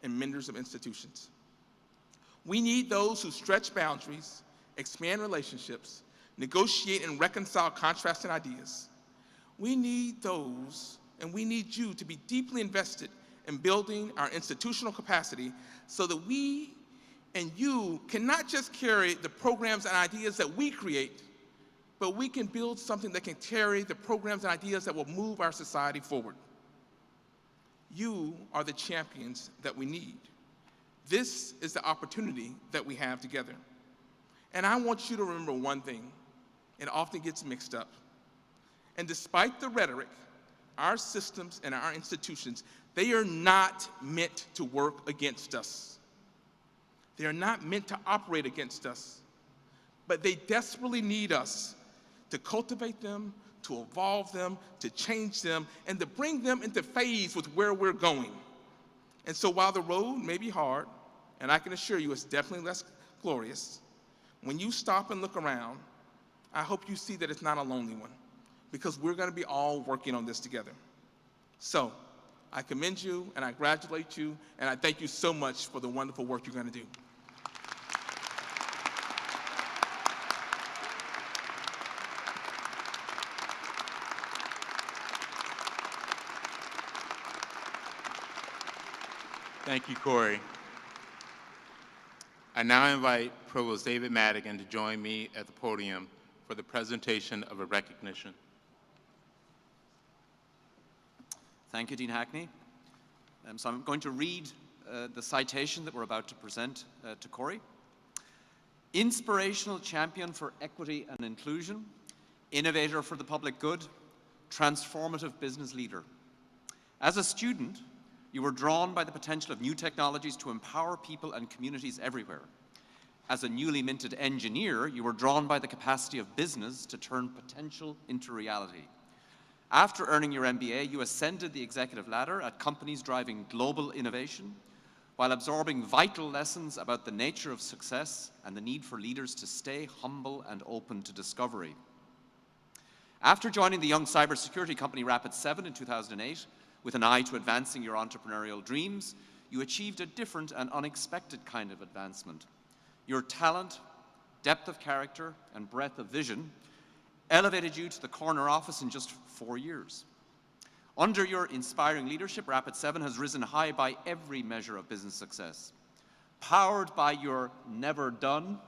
and menders of institutions. We need those who stretch boundaries, expand relationships, negotiate and reconcile contrasting ideas. We need those, and we need you to be deeply invested in building our institutional capacity so that we and you can not just carry the programs and ideas that we create, but we can build something that can carry the programs and ideas that will move our society forward. You are the champions that we need. This is the opportunity that we have together. And I want you to remember one thing. It often gets mixed up. And despite the rhetoric, our systems and our institutions, they are not meant to work against us. They are not meant to operate against us. But they desperately need us to cultivate them, to evolve them, to change them, and to bring them into phase with where we're going. And so while the road may be hard, and I can assure you it's definitely less glorious, when you stop and look around, I hope you see that it's not a lonely one, because we're going to be all working on this together. So I commend you, and I congratulate you, and I thank you so much for the wonderful work you're going to do. Thank you, Corey. I now invite Provost David Madigan to join me at the podium for the presentation of a recognition. Thank you, Dean Hackney. So I'm going to read the citation that we're about to present to Corey. Inspirational champion for equity and inclusion, innovator for the public good, transformative business leader. As a student, you were drawn by the potential of new technologies to empower people and communities everywhere. As a newly minted engineer, you were drawn by the capacity of business to turn potential into reality. After earning your MBA, you ascended the executive ladder at companies driving global innovation, while absorbing vital lessons about the nature of success and the need for leaders to stay humble and open to discovery. After joining the young cybersecurity company Rapid7 in 2008, with an eye to advancing your entrepreneurial dreams, you achieved a different and unexpected kind of advancement. Your talent, depth of character, and breadth of vision elevated you to the corner office in just 4 years. Under your inspiring leadership, Rapid7 has risen high by every measure of business success, powered by your never done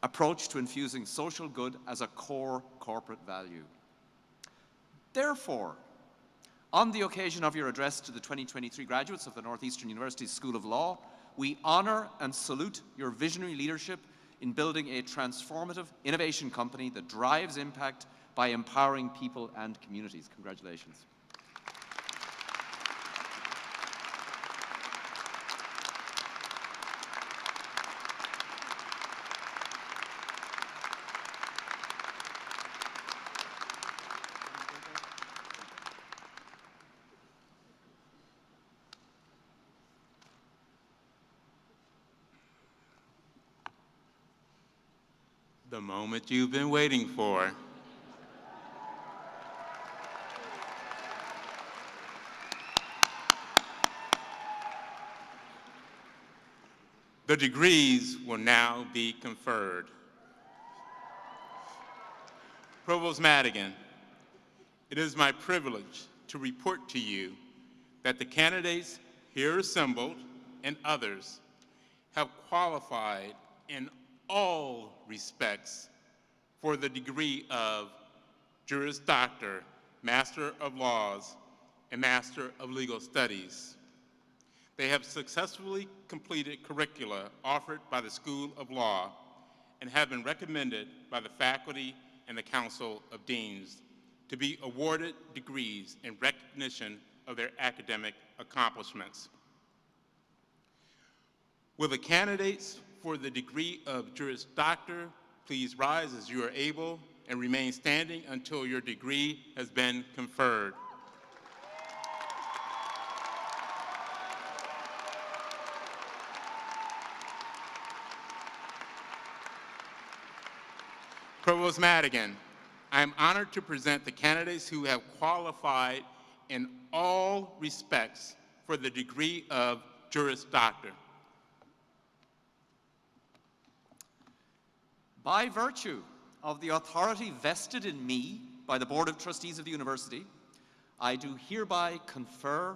approach to infusing social good as a core corporate value. Therefore, On the occasion of your address to the 2023 graduates of the Northeastern University School of Law, we honor and salute your visionary leadership in building a transformative innovation company that drives impact by empowering people and communities. Congratulations. The moment you've been waiting for. The degrees will now be conferred. Provost Madigan, it is my privilege to report to you that the candidates here assembled and others have qualified in all respects for the degree of Juris Doctor, Master of Laws, and Master of Legal Studies. They have successfully completed curricula offered by the School of Law and have been recommended by the faculty and the Council of Deans to be awarded degrees in recognition of their academic accomplishments. Will the candidates for the degree of Juris Doctor please rise as you are able and remain standing until your degree has been conferred. Provost Madigan, I am honored to present the candidates who have qualified in all respects for the degree of Juris Doctor. By virtue of the authority vested in me by the Board of Trustees of the University, I do hereby confer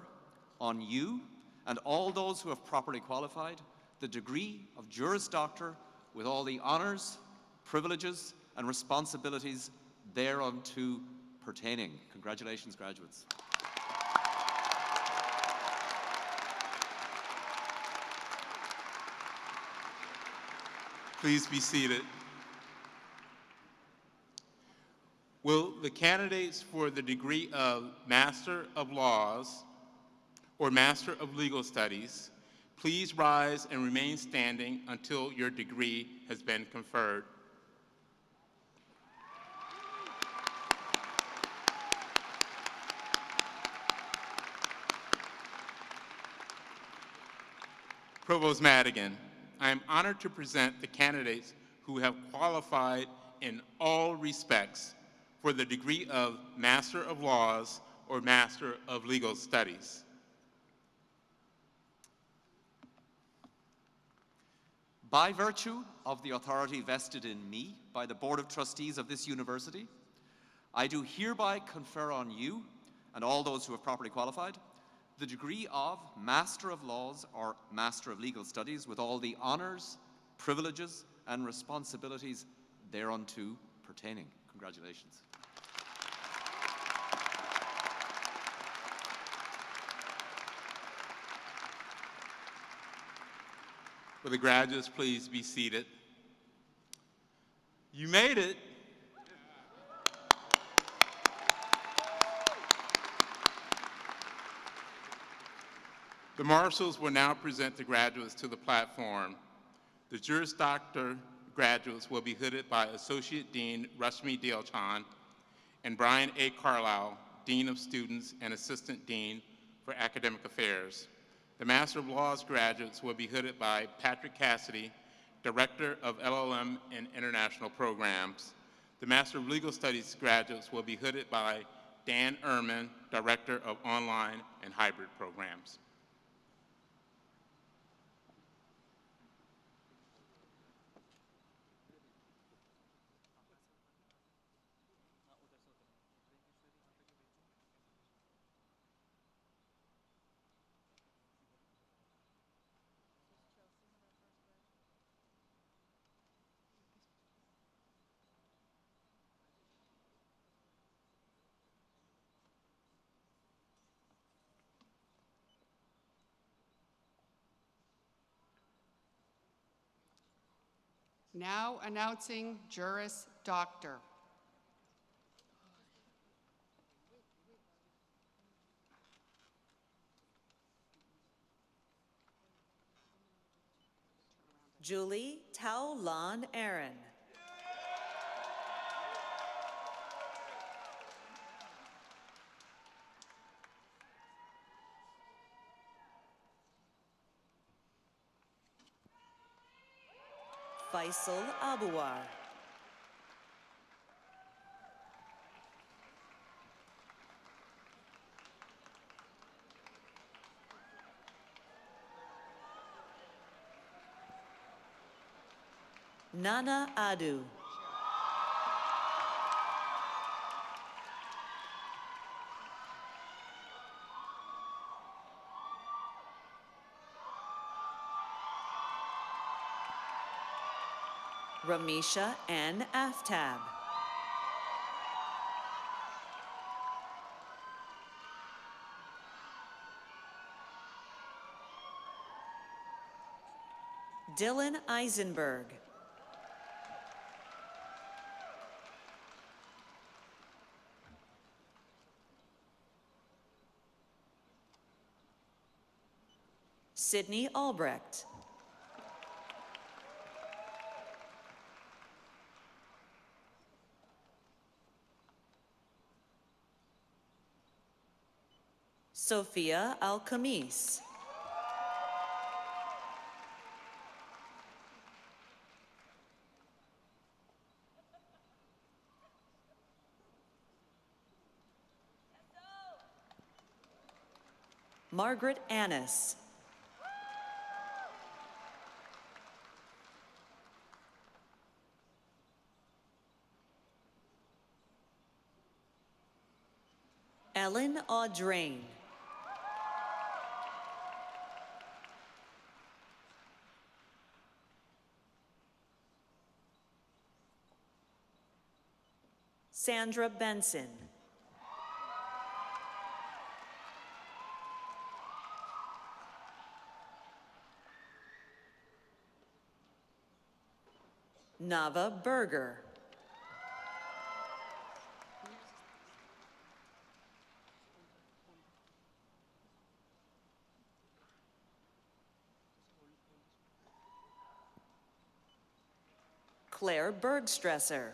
on you and all those who have properly qualified the degree of Juris Doctor with all the honors, privileges, and responsibilities thereunto pertaining. Congratulations, graduates. Please be seated. Will the candidates for the degree of Master of Laws or Master of Legal Studies please rise and remain standing until your degree has been conferred? Provost Madigan, I am honored to present the candidates who have qualified in all respects for the degree of Master of Laws or Master of Legal Studies. By virtue of the authority vested in me by the Board of Trustees of this university, I do hereby confer on you and all those who have properly qualified the degree of Master of Laws or Master of Legal Studies with all the honors, privileges, and responsibilities thereunto pertaining. Congratulations. Will the graduates please be seated? You made it. The marshals will now present the graduates to the platform. The Juris Doctor graduates will be hooded by Associate Dean Rashmi Dialchan and Brian A. Carlisle, Dean of Students and Assistant Dean for Academic Affairs. The Master of Laws graduates will be hooded by Patrick Cassidy, Director of LLM and International Programs. The Master of Legal Studies graduates will be hooded by Dan Ehrman, Director of Online and Hybrid Programs. Now announcing Juris Doctor. Julie Tao Lan Aaron. Faisal Abuar. Nana Adu. Ramisha N. Aftab. Dylan Eisenberg. Sydney Albrecht. Sophia Al-Khamis. Margaret Annis. Ellen Audrain. Sandra Benson. Nava Berger. Claire Bergstresser.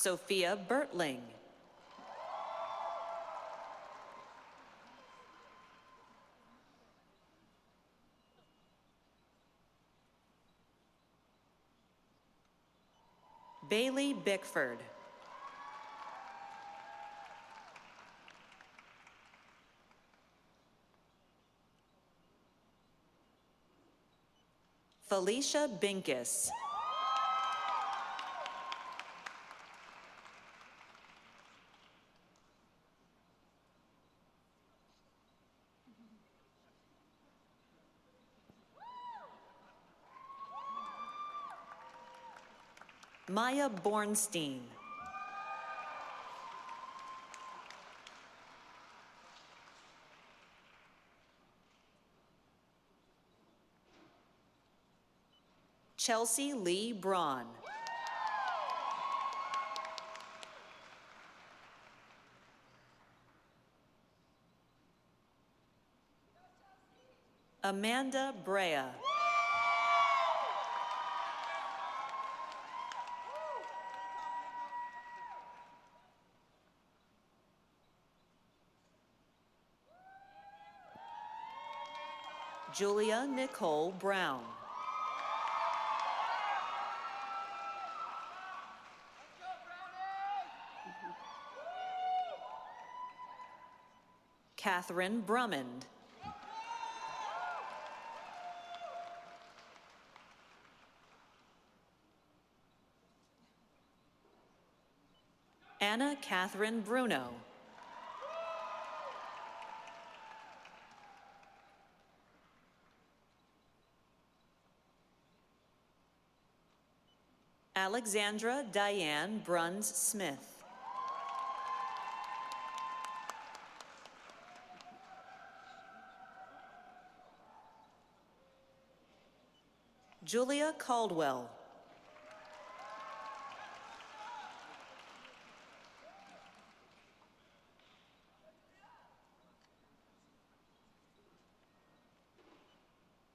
Sophia Bertling. Bailey Bickford. Felicia Binkus. Maya Bornstein. Chelsea Lee Braun. Amanda Brea. Julia Nicole Brown. Catherine Brummond. Anna Catherine Bruno. Alexandra Diane Bruns Smith. Julia Caldwell.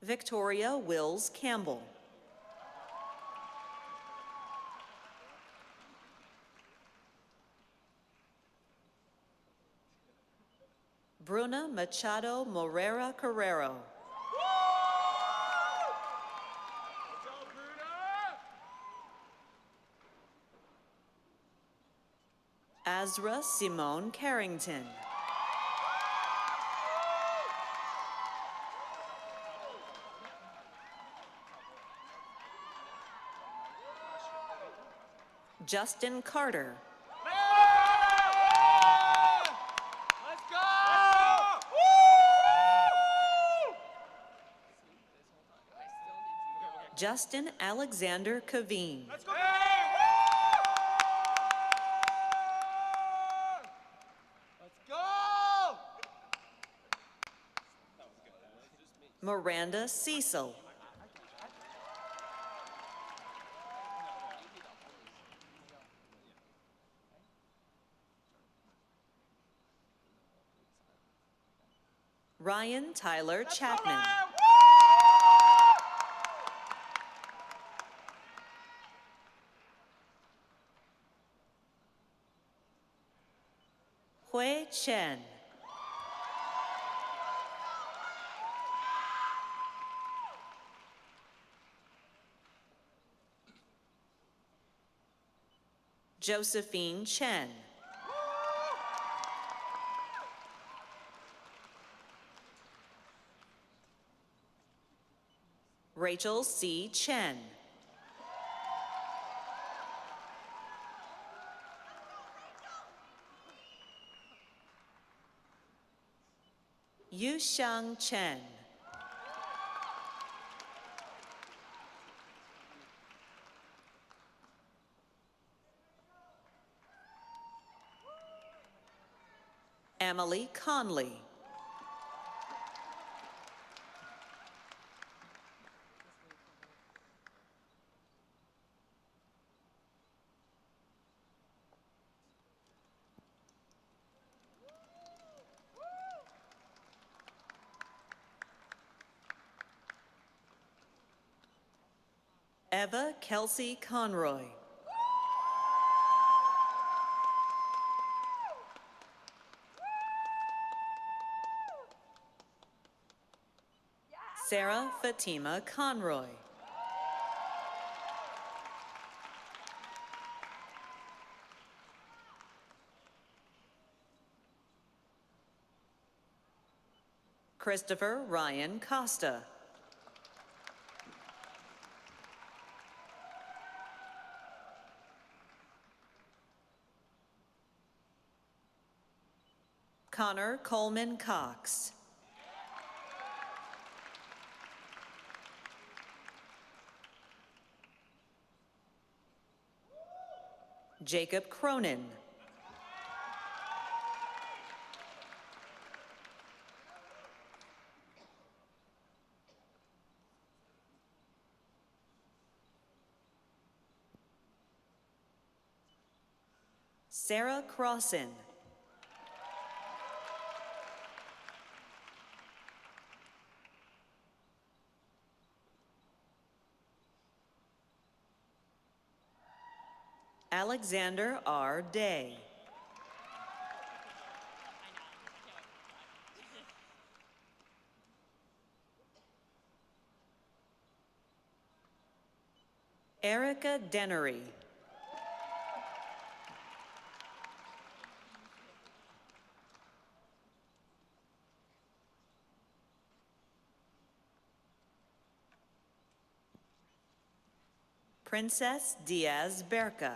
Victoria Wills Campbell. Bruna Machado Morera Carrero. Azra Simone Carrington. Justin Carter. Let's go! Justin Alexander Caveen. Let's go! Let's go! Miranda Cecil. Ryan Tyler Chapman. Hui Chen. Josephine Chen. Rachel C. Chen. Yuxiang Chen. Emily Conley. Eva Kelsey Conroy. Sarah Fatima Conroy. Christopher Ryan Costa. Connor Coleman Cox. Jacob Cronin. Sarah Crossan. Alexander R. Day. Erica Dennery. Princess Diaz Berca.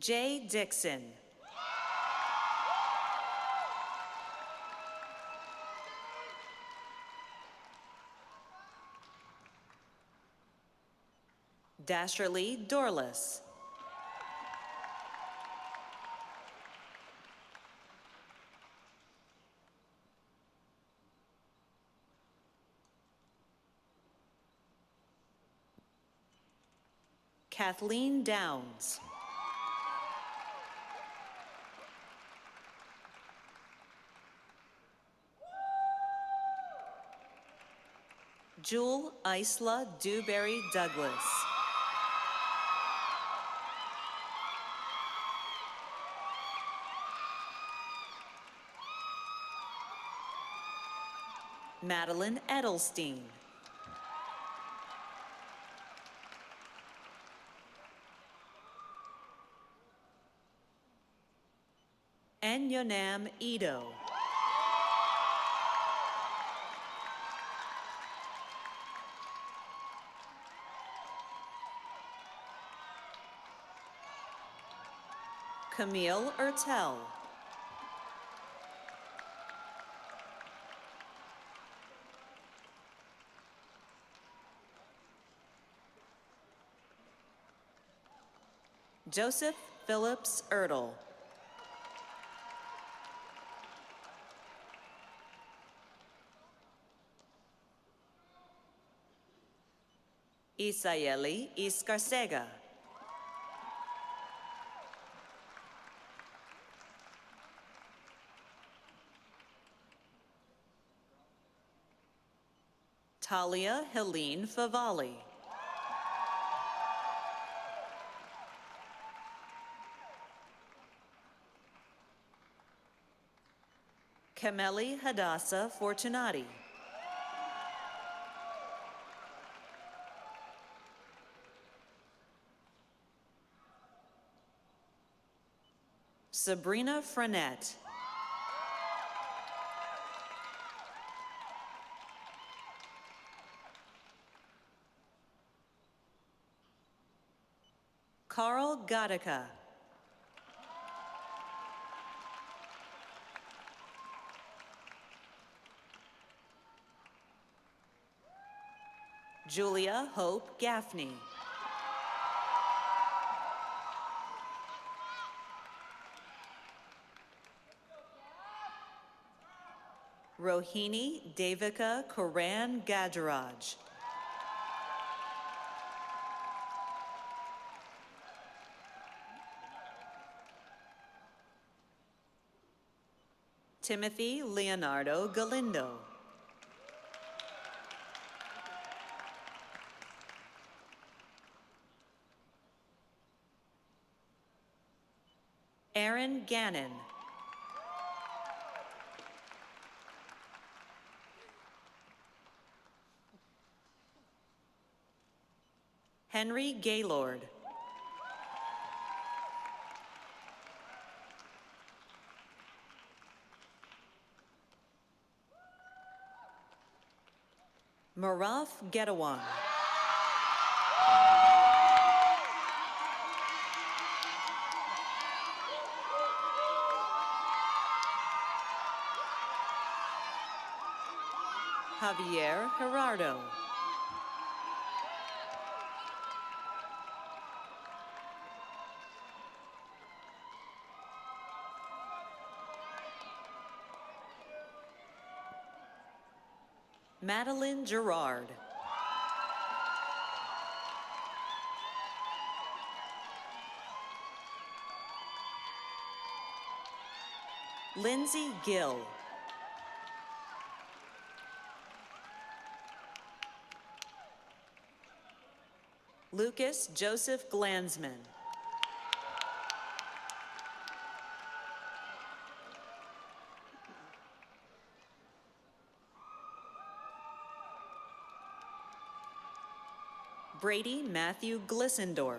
Jay Dixon. Dasherly Dorless. Kathleen Downs. Jewel Isla Dewberry Douglas. Madeline Edelstein. Enyonam Edo. Camille Ertel. Joseph Phillips Ertl. Isayeli Iscarcega. Talia Helene Favali. Kameli Hadassah Fortunati. Sabrina Frenette. Carl Gattaca. Julia Hope Gaffney. Rohini Devika Karan Gajaraj. Timothy Leonardo Galindo. Aaron Gannon. Henry Gaylord. Maraf Gedawan. Javier Gerardo. Madeline Gerard. Lindsay Gill. Lucas Joseph Glansman. Brady Matthew Glissendorf.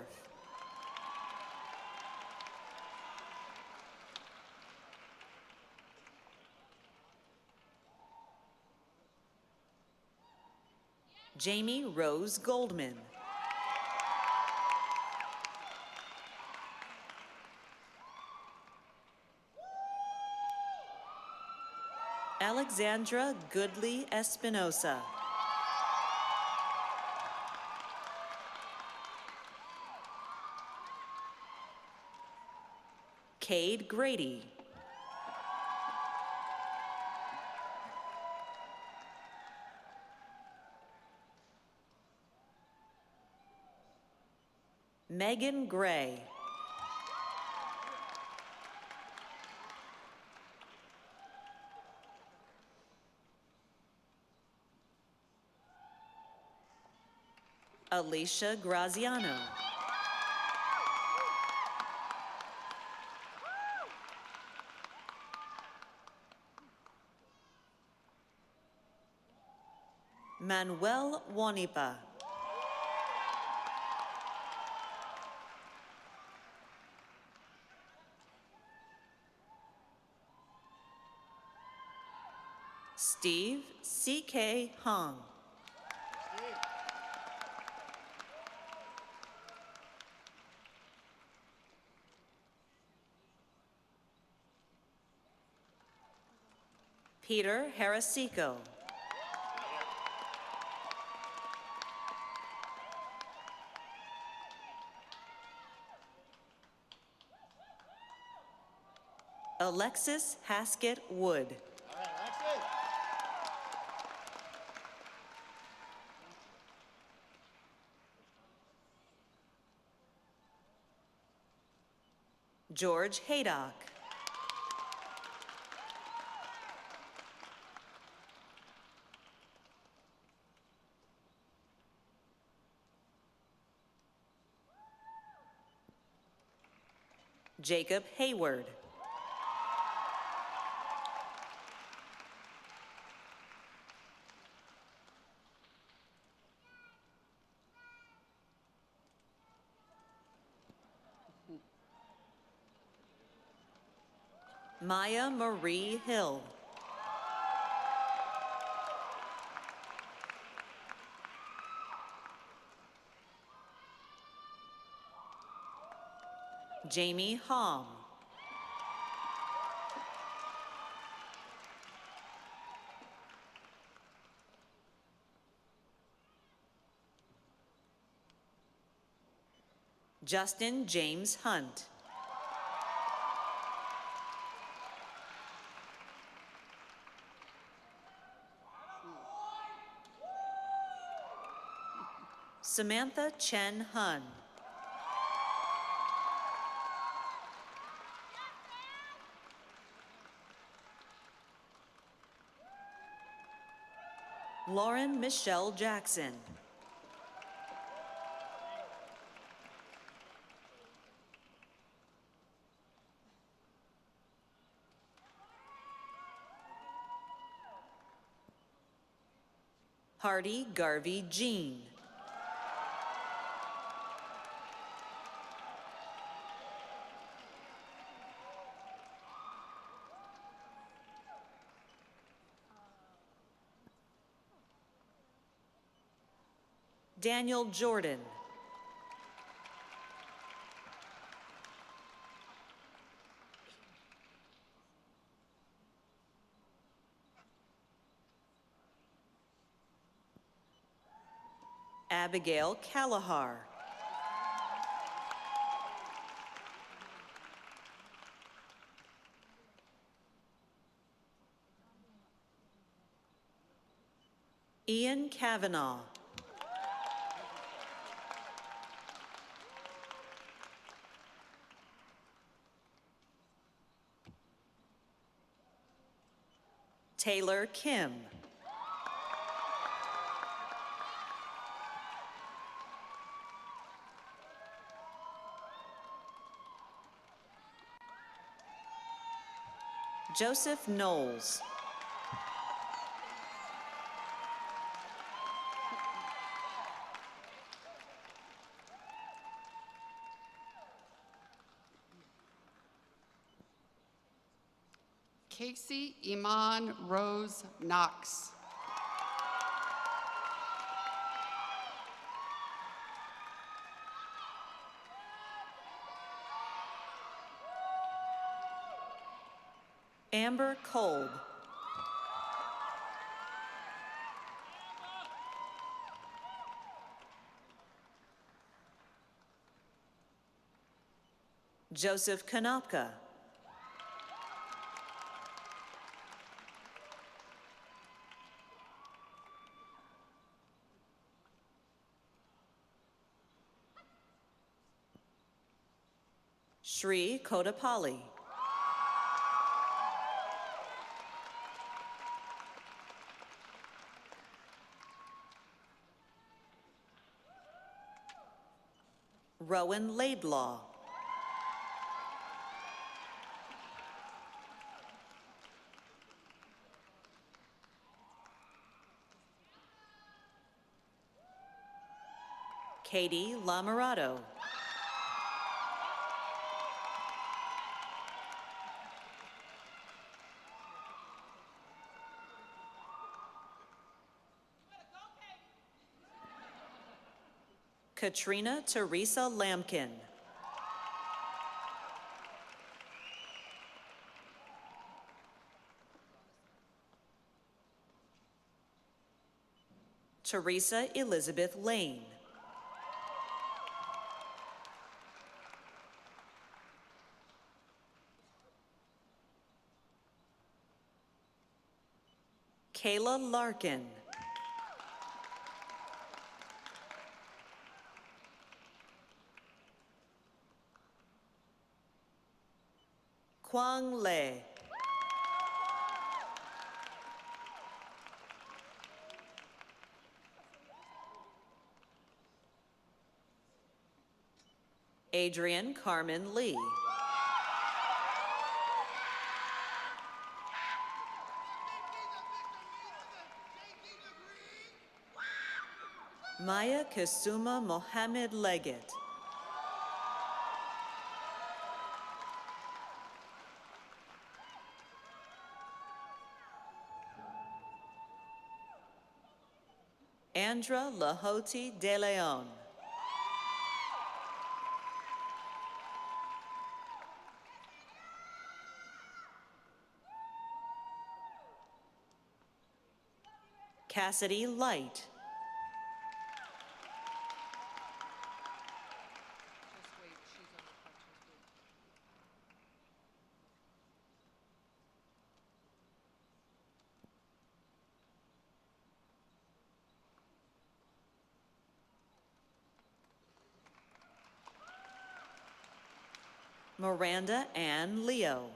Jamie Rose Goldman. Alexandra Goodley Espinosa. Cade Grady. Megan Gray. Alicia Graziano. Manuel Wanipa. Steve C.K. Hong. Peter Harasico. Alexis Haskett Wood. All right, Alexis. George Haydock. Jacob Hayward. Maya Marie Hill. Jamie Hom. Justin James Hunt. Samantha Chen Hun. Lauren Michelle Jackson. Hardy Garvey Jean. Daniel Jordan. Abigail Kalahar. Ian Kavanaugh. Taylor Kim. Joseph Knowles. Casey Iman Rose Knox. Amber Kolb. Joseph Konopka. Shri Kodapalli. Rowan Laidlaw. Katie Lamorato. Katrina Teresa Lampkin. Teresa Elizabeth Lane. Kayla Larkin. Quang Le. Adrian Carmen Lee. Maya Kasuma Mohammed Leggett. Andra Lahoti De Leon. Cassidy Light. Miranda Ann Leo.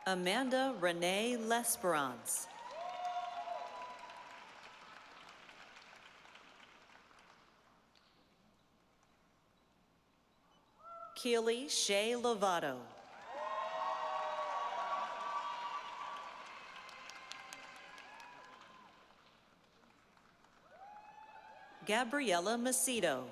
Amanda Renee L'Esperance. Keely Shea Lovato. Gabriela Macedo.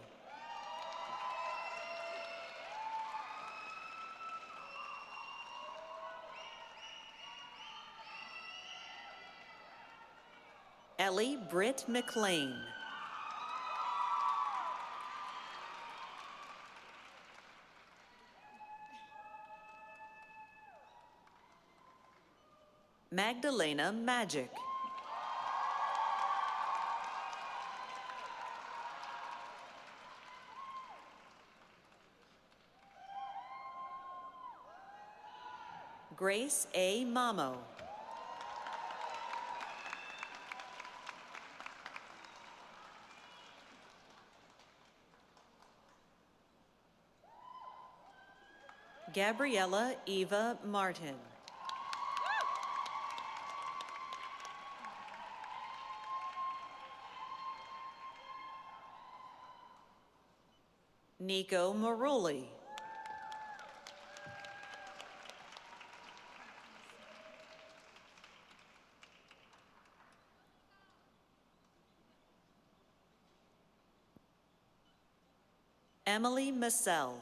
Ellie Britt McLean. Magdalena Magic. Grace A. Mamo. Gabriella Eva Martin. Nico Maruli. Emily Massell.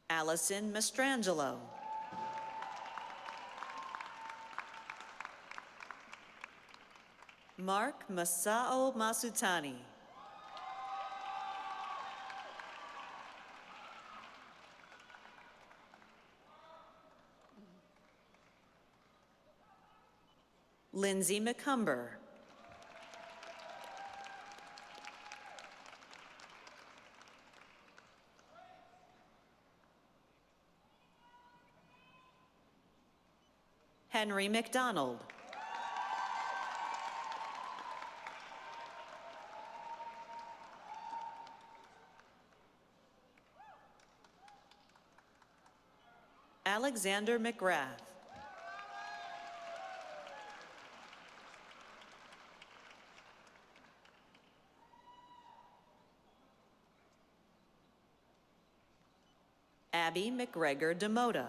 Allison Mastrangelo. Mark Masao Masutani. Lindsay McCumber. Henry McDonald. Alexander McGrath. Abby McGregor DeMota.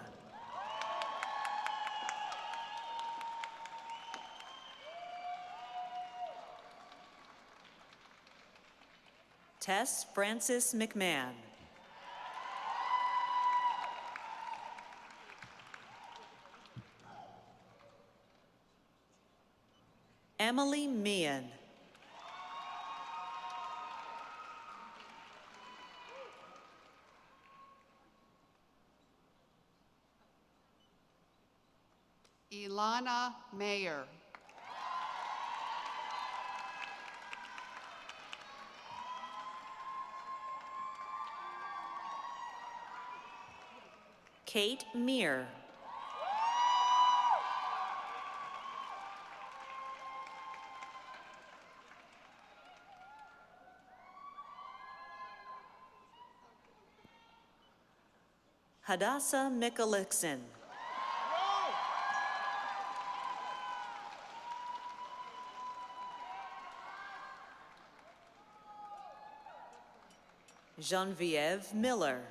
Tess Francis McMahon. Emily Meehan. Ilana Mayer. Kate Meir. Hadassah Mickelixon. Genevieve Miller.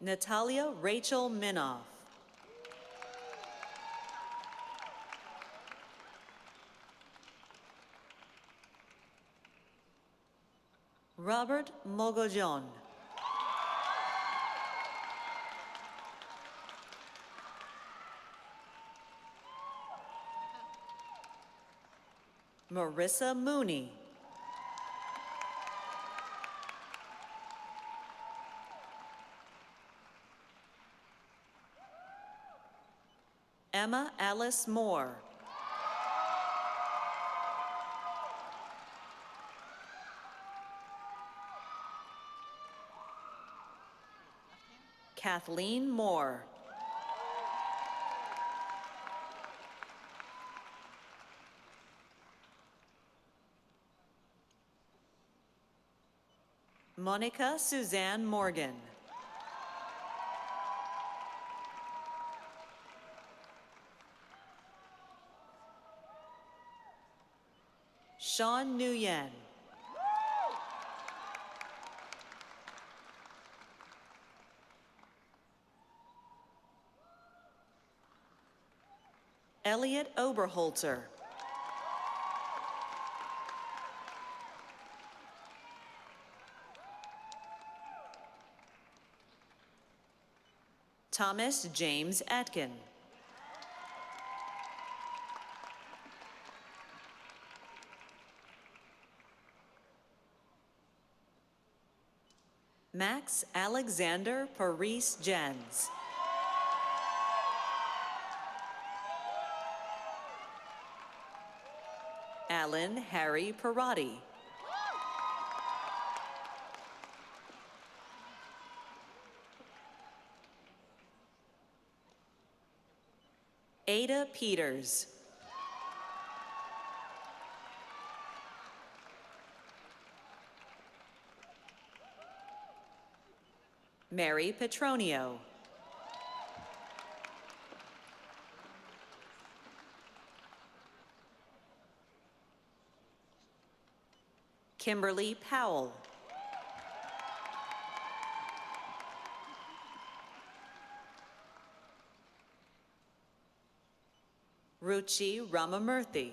Natalia Rachel Minoff. Robert Mogollon. Marissa Mooney. Emma Alice Moore. Kathleen Moore. Monica Suzanne Morgan. Sean Nguyen. Elliot Oberholzer. Thomas James Atkin. Max Alexander Paris Jens. Alan Harry Parati. Ada Peters. Mary Petronio. Kimberly Powell. Ruchi Ramamurthy.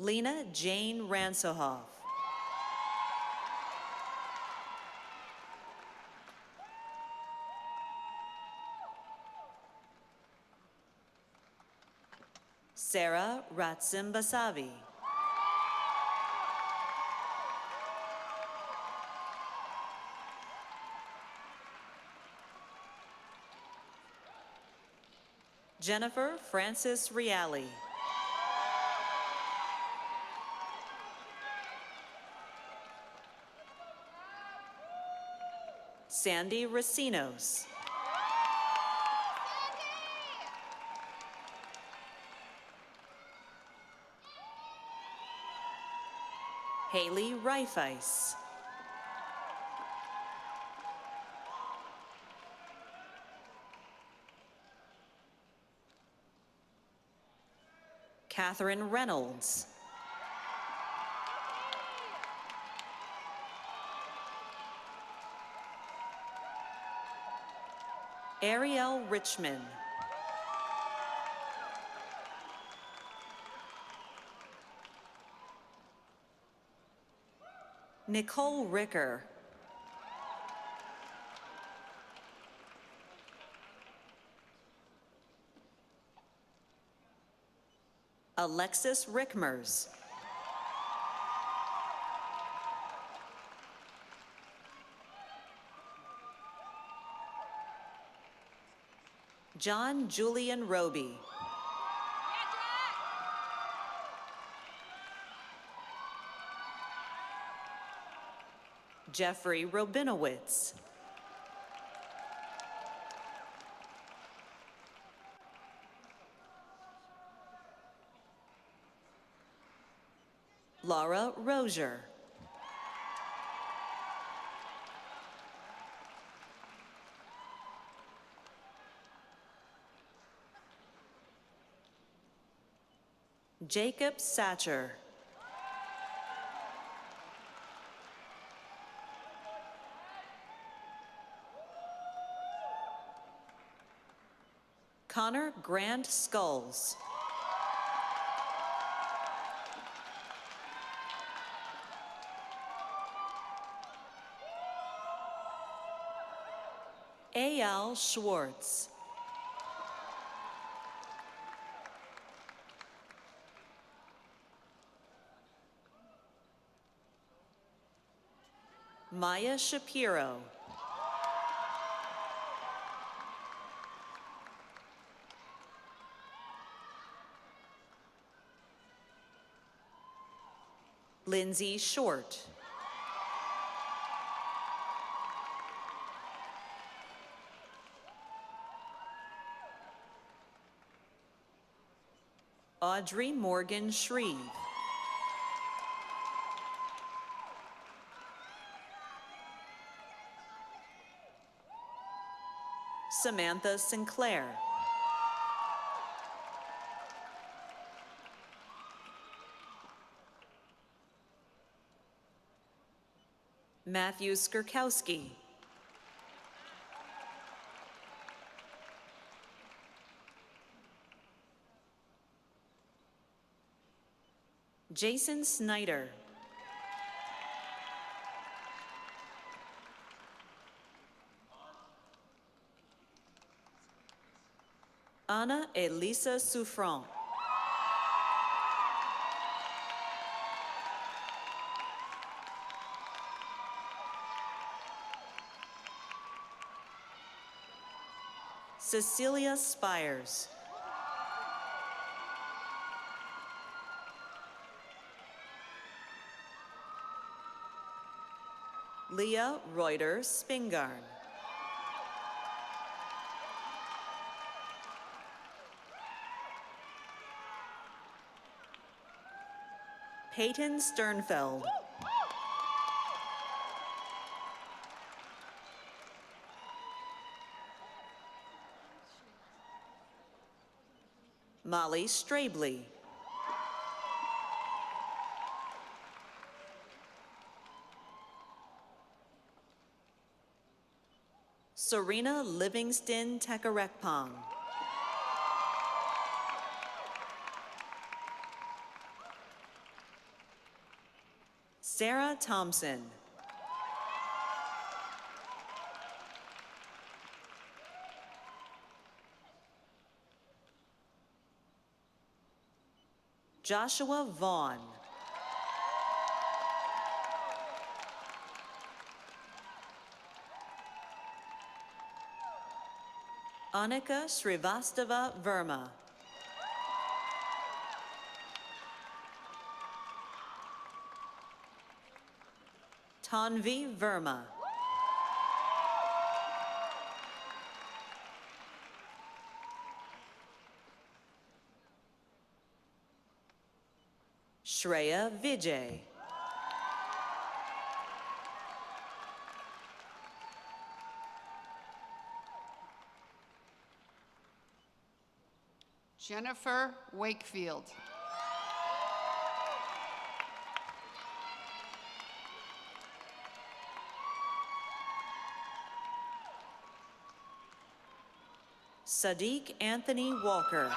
Lena Jane Ransohoff. Sarah Ratsimbasavi. Jennifer Francis Reale. Sandy Racinos. Haley Reifeis. Catherine Reynolds. Ariel Richmond. Nicole Ricker. Alexis Rickmers. John Julian Roby. Jeffrey Robinowitz. Laura Rozier. Jacob Satcher. Connor Grant Skulls. A.L. Schwartz. Maya Shapiro. Lindsay Short. Audrey Morgan Shreve. Samantha Sinclair. Matthew Skirkowski. Jason Snyder. Ana Elisa Souffrant. Cecilia Spires. Leah Reuter Spingarn. Peyton Sternfeld. Molly Strabley. Serena Livingston Tekarekpong. Sarah Thompson. Joshua Vaughn. Anika Srivastava Verma. Tanvi Verma. Shreya Vijay. Jennifer Wakefield. Sadiq Anthony Walker.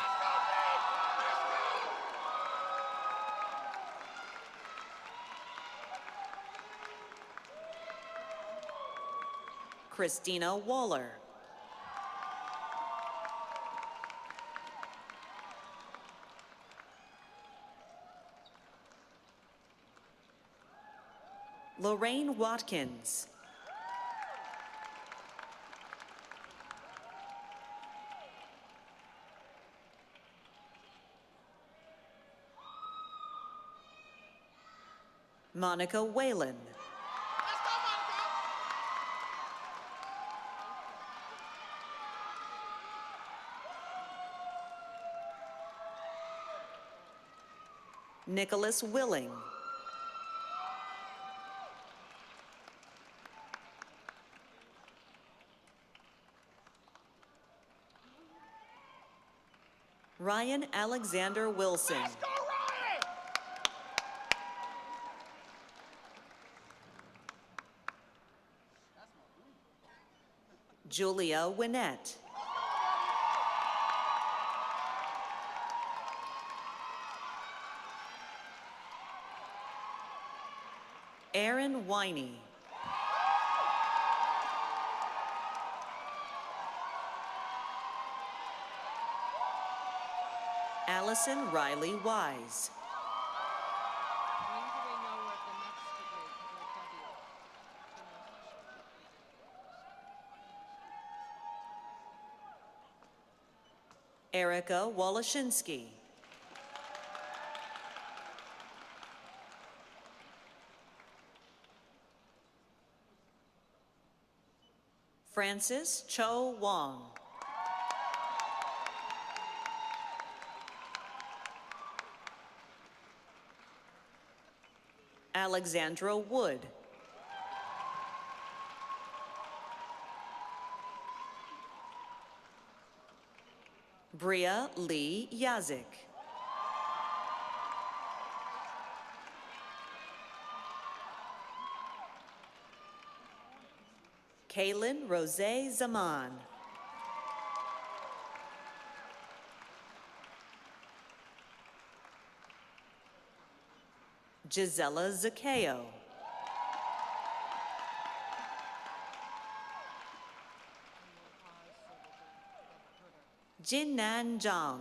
Christina Waller. Lorraine Watkins. Monica Whalen. Nicholas Willing. Ryan Alexander Wilson. Julia Winnett. Aaron Winey. Allison Riley Wise. Erica Woloszynski. Francis Cho Wong. Alexandra Wood. Bria Lee Yazik. Kaylin Rose Zaman. Gisela Zakeo. Jinnan Zhang.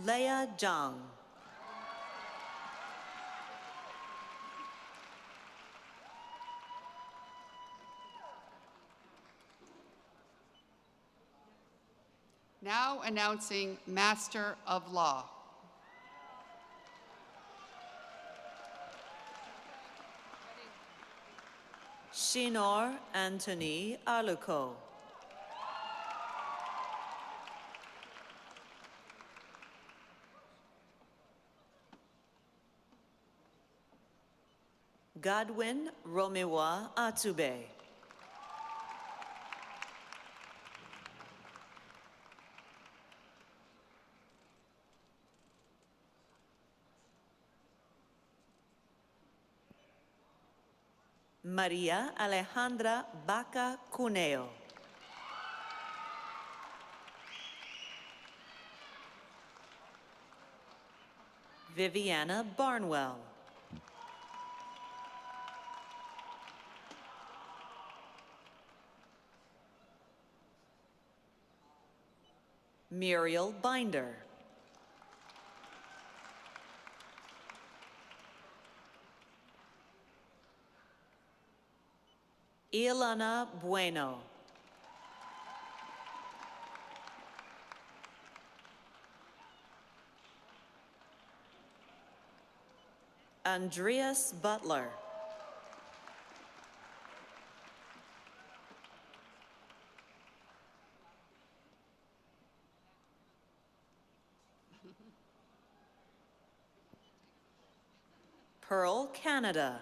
Leia Zhang. Now announcing Master of Law. Shinor Anthony Aluko. Godwin Romiwa Atsube. Maria Alejandra Baca Cuneo. Viviana Barnwell. Muriel Binder. Ilana Bueno. Andreas Butler. Pearl Canada.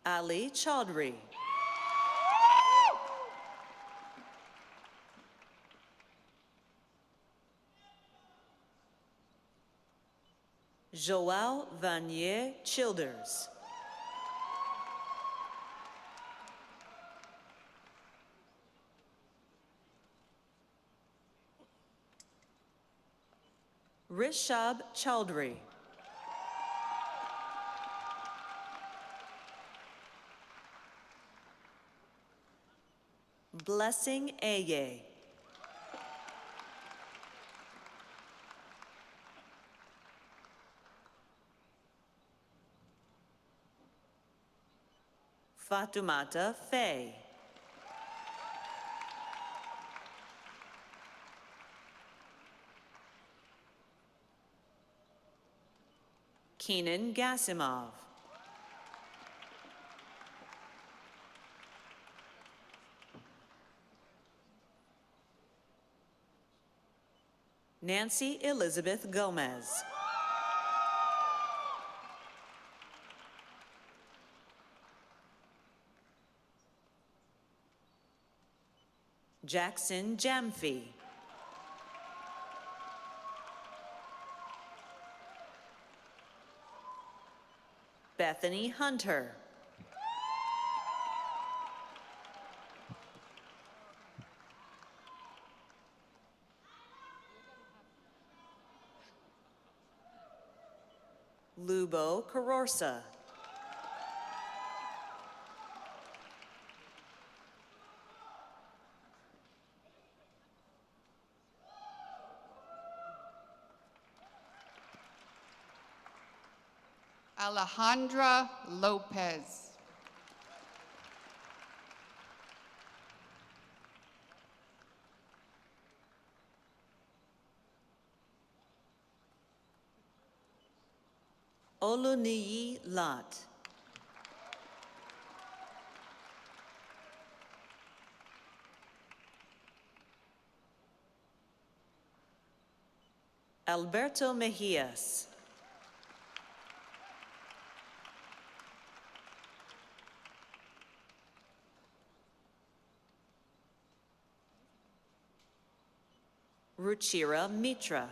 Ali Chaudhry. Joao Vanier Childers. Rishab Chowdhury. Blessing Aye. Fatumata Faye. Keenan Gasimov. Nancy Elizabeth Gomez. Jackson Jamfi. Bethany Hunter. Lubo Carorsa. Alejandra Lopez. Oluniyi Lot. Alberto Mejias. Ruchira Mitra.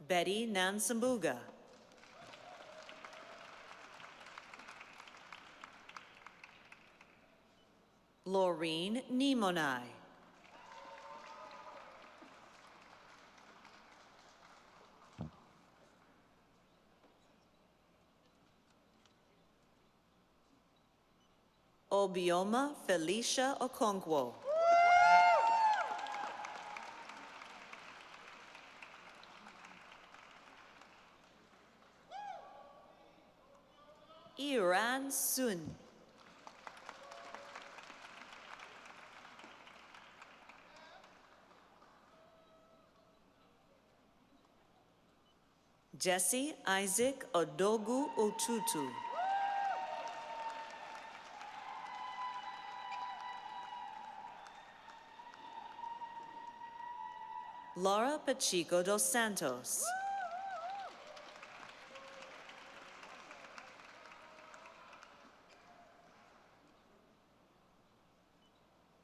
Betty Nansambuga. Laureen Nimonai. Obioma Felicia Okonkwo. Iran Sun. Jesse Isaac Odogu Otutu. Laura Pacheco dos Santos.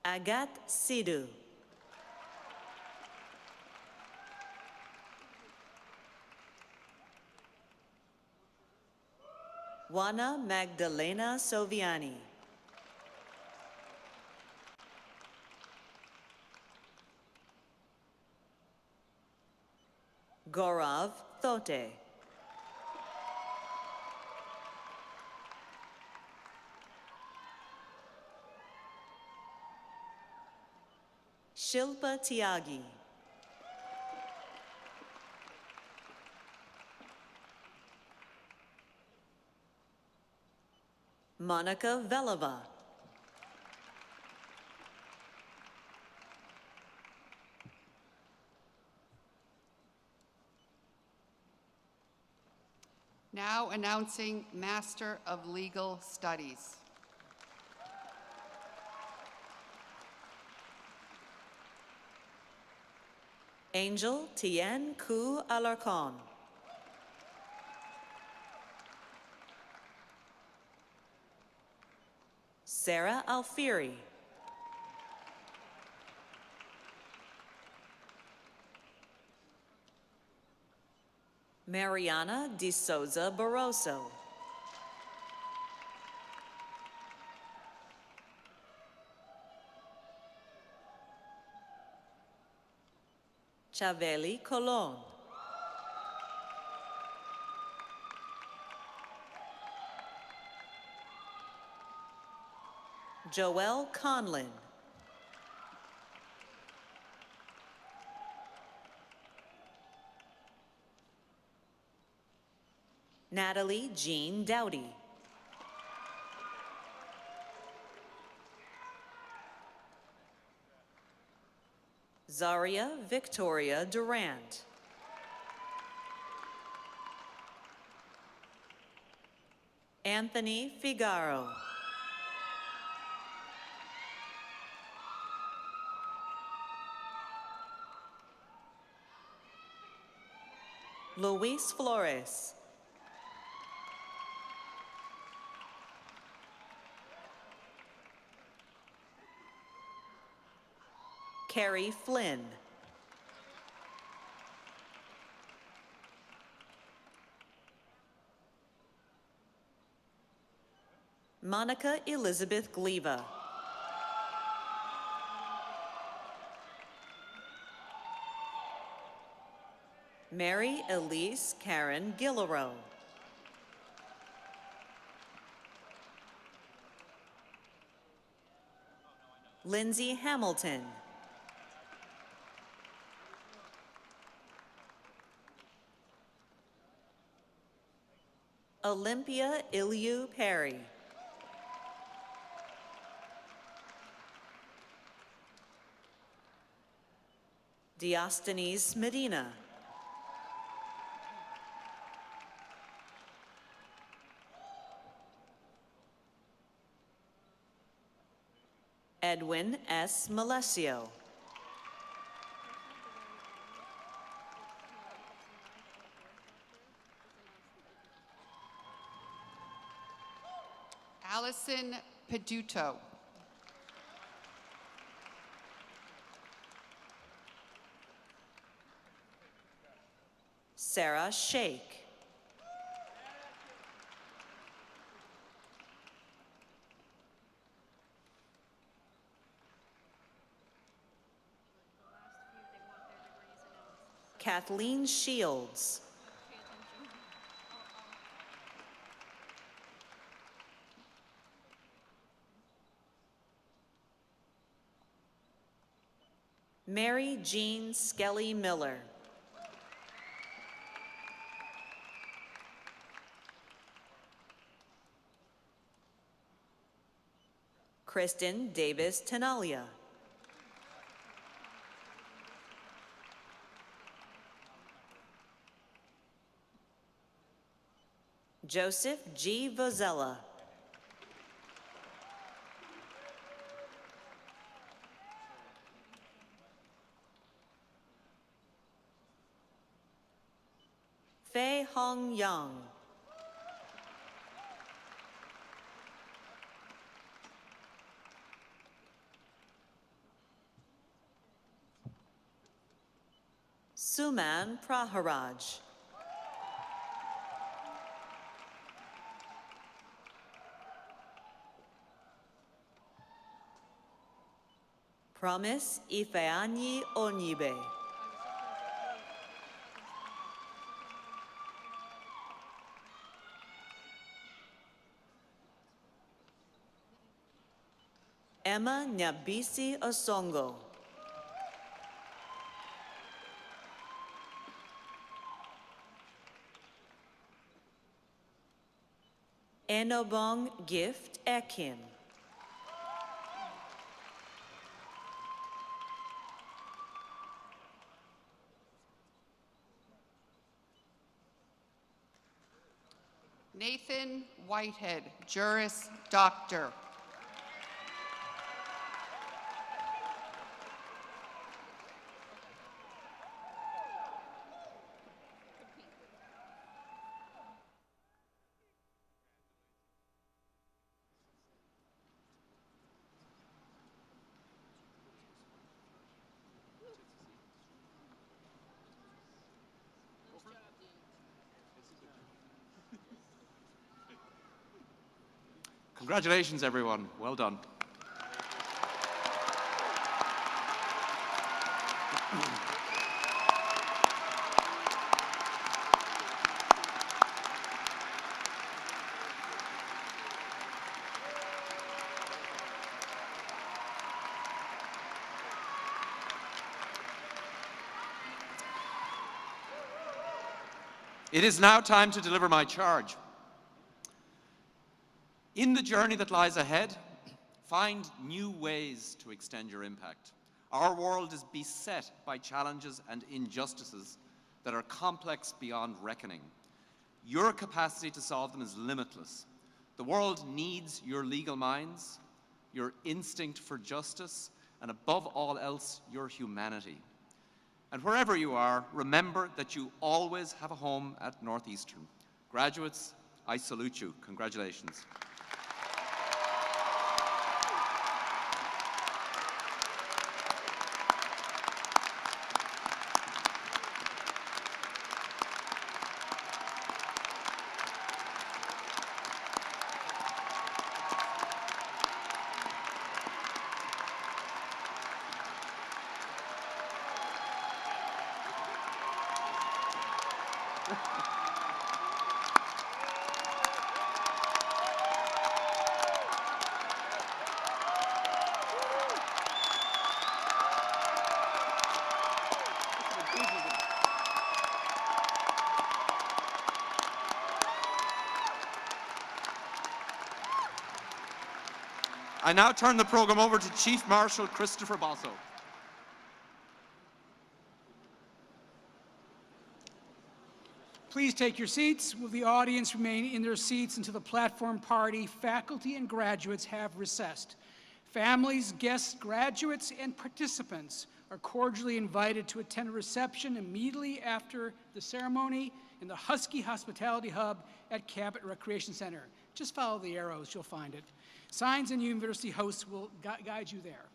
Agat Sidhu. Juana Magdalena Soviani. Gaurav Thote. Shilpa Tyagi. Monica Velova. Now announcing Master of Legal Studies. Angel Tien Ku Alarcon. Sarah Alfieri. Mariana de Souza Barroso. Chaveli Colon. Joelle Conlin. Natalie Jean Dowdy. Zaria Victoria Durant. Anthony Figaro. Luis Flores. Carrie Flynn. Monica Elizabeth Gliva. Mary Elise Karen Gillerow. Lindsay Hamilton. Olympia Iliu Perry. Diosthenes Medina. Edwin S. Malesio. Allison Peduto. Sarah Shake. Kathleen Shields. Mary Jean Skelly Miller. Kristen Davis Tenalia. Joseph G. Vozella. Fei Hong Yang. Suman Praharaj. Promise Ifeanyi Onyibe. Emma Nyabisi Osongo. Enobong Gift Ekim. Nathan Whitehead, Juris Doctor. Congratulations, everyone. Well done. It is now time to deliver my charge. In the journey that lies ahead, find new ways to extend your impact. Our world is beset by challenges and injustices that are complex beyond reckoning. Your capacity to solve them is limitless. The world needs your legal minds, your instinct for justice, and above all else, your humanity. And wherever you are, remember that you always have a home at Northeastern. Graduates, I salute you. Congratulations. I now turn the program over to Chief Marshal Christopher Bosso. Please take your seats. Will the audience remain in their seats until the platform party, faculty, and graduates have recessed? Families, guests, graduates, and participants are cordially invited to attend a reception immediately after the ceremony in the Husky Hospitality Hub at Cabot Recreation Center. Just follow the arrows, you'll find it. Signs and university hosts will guide you there.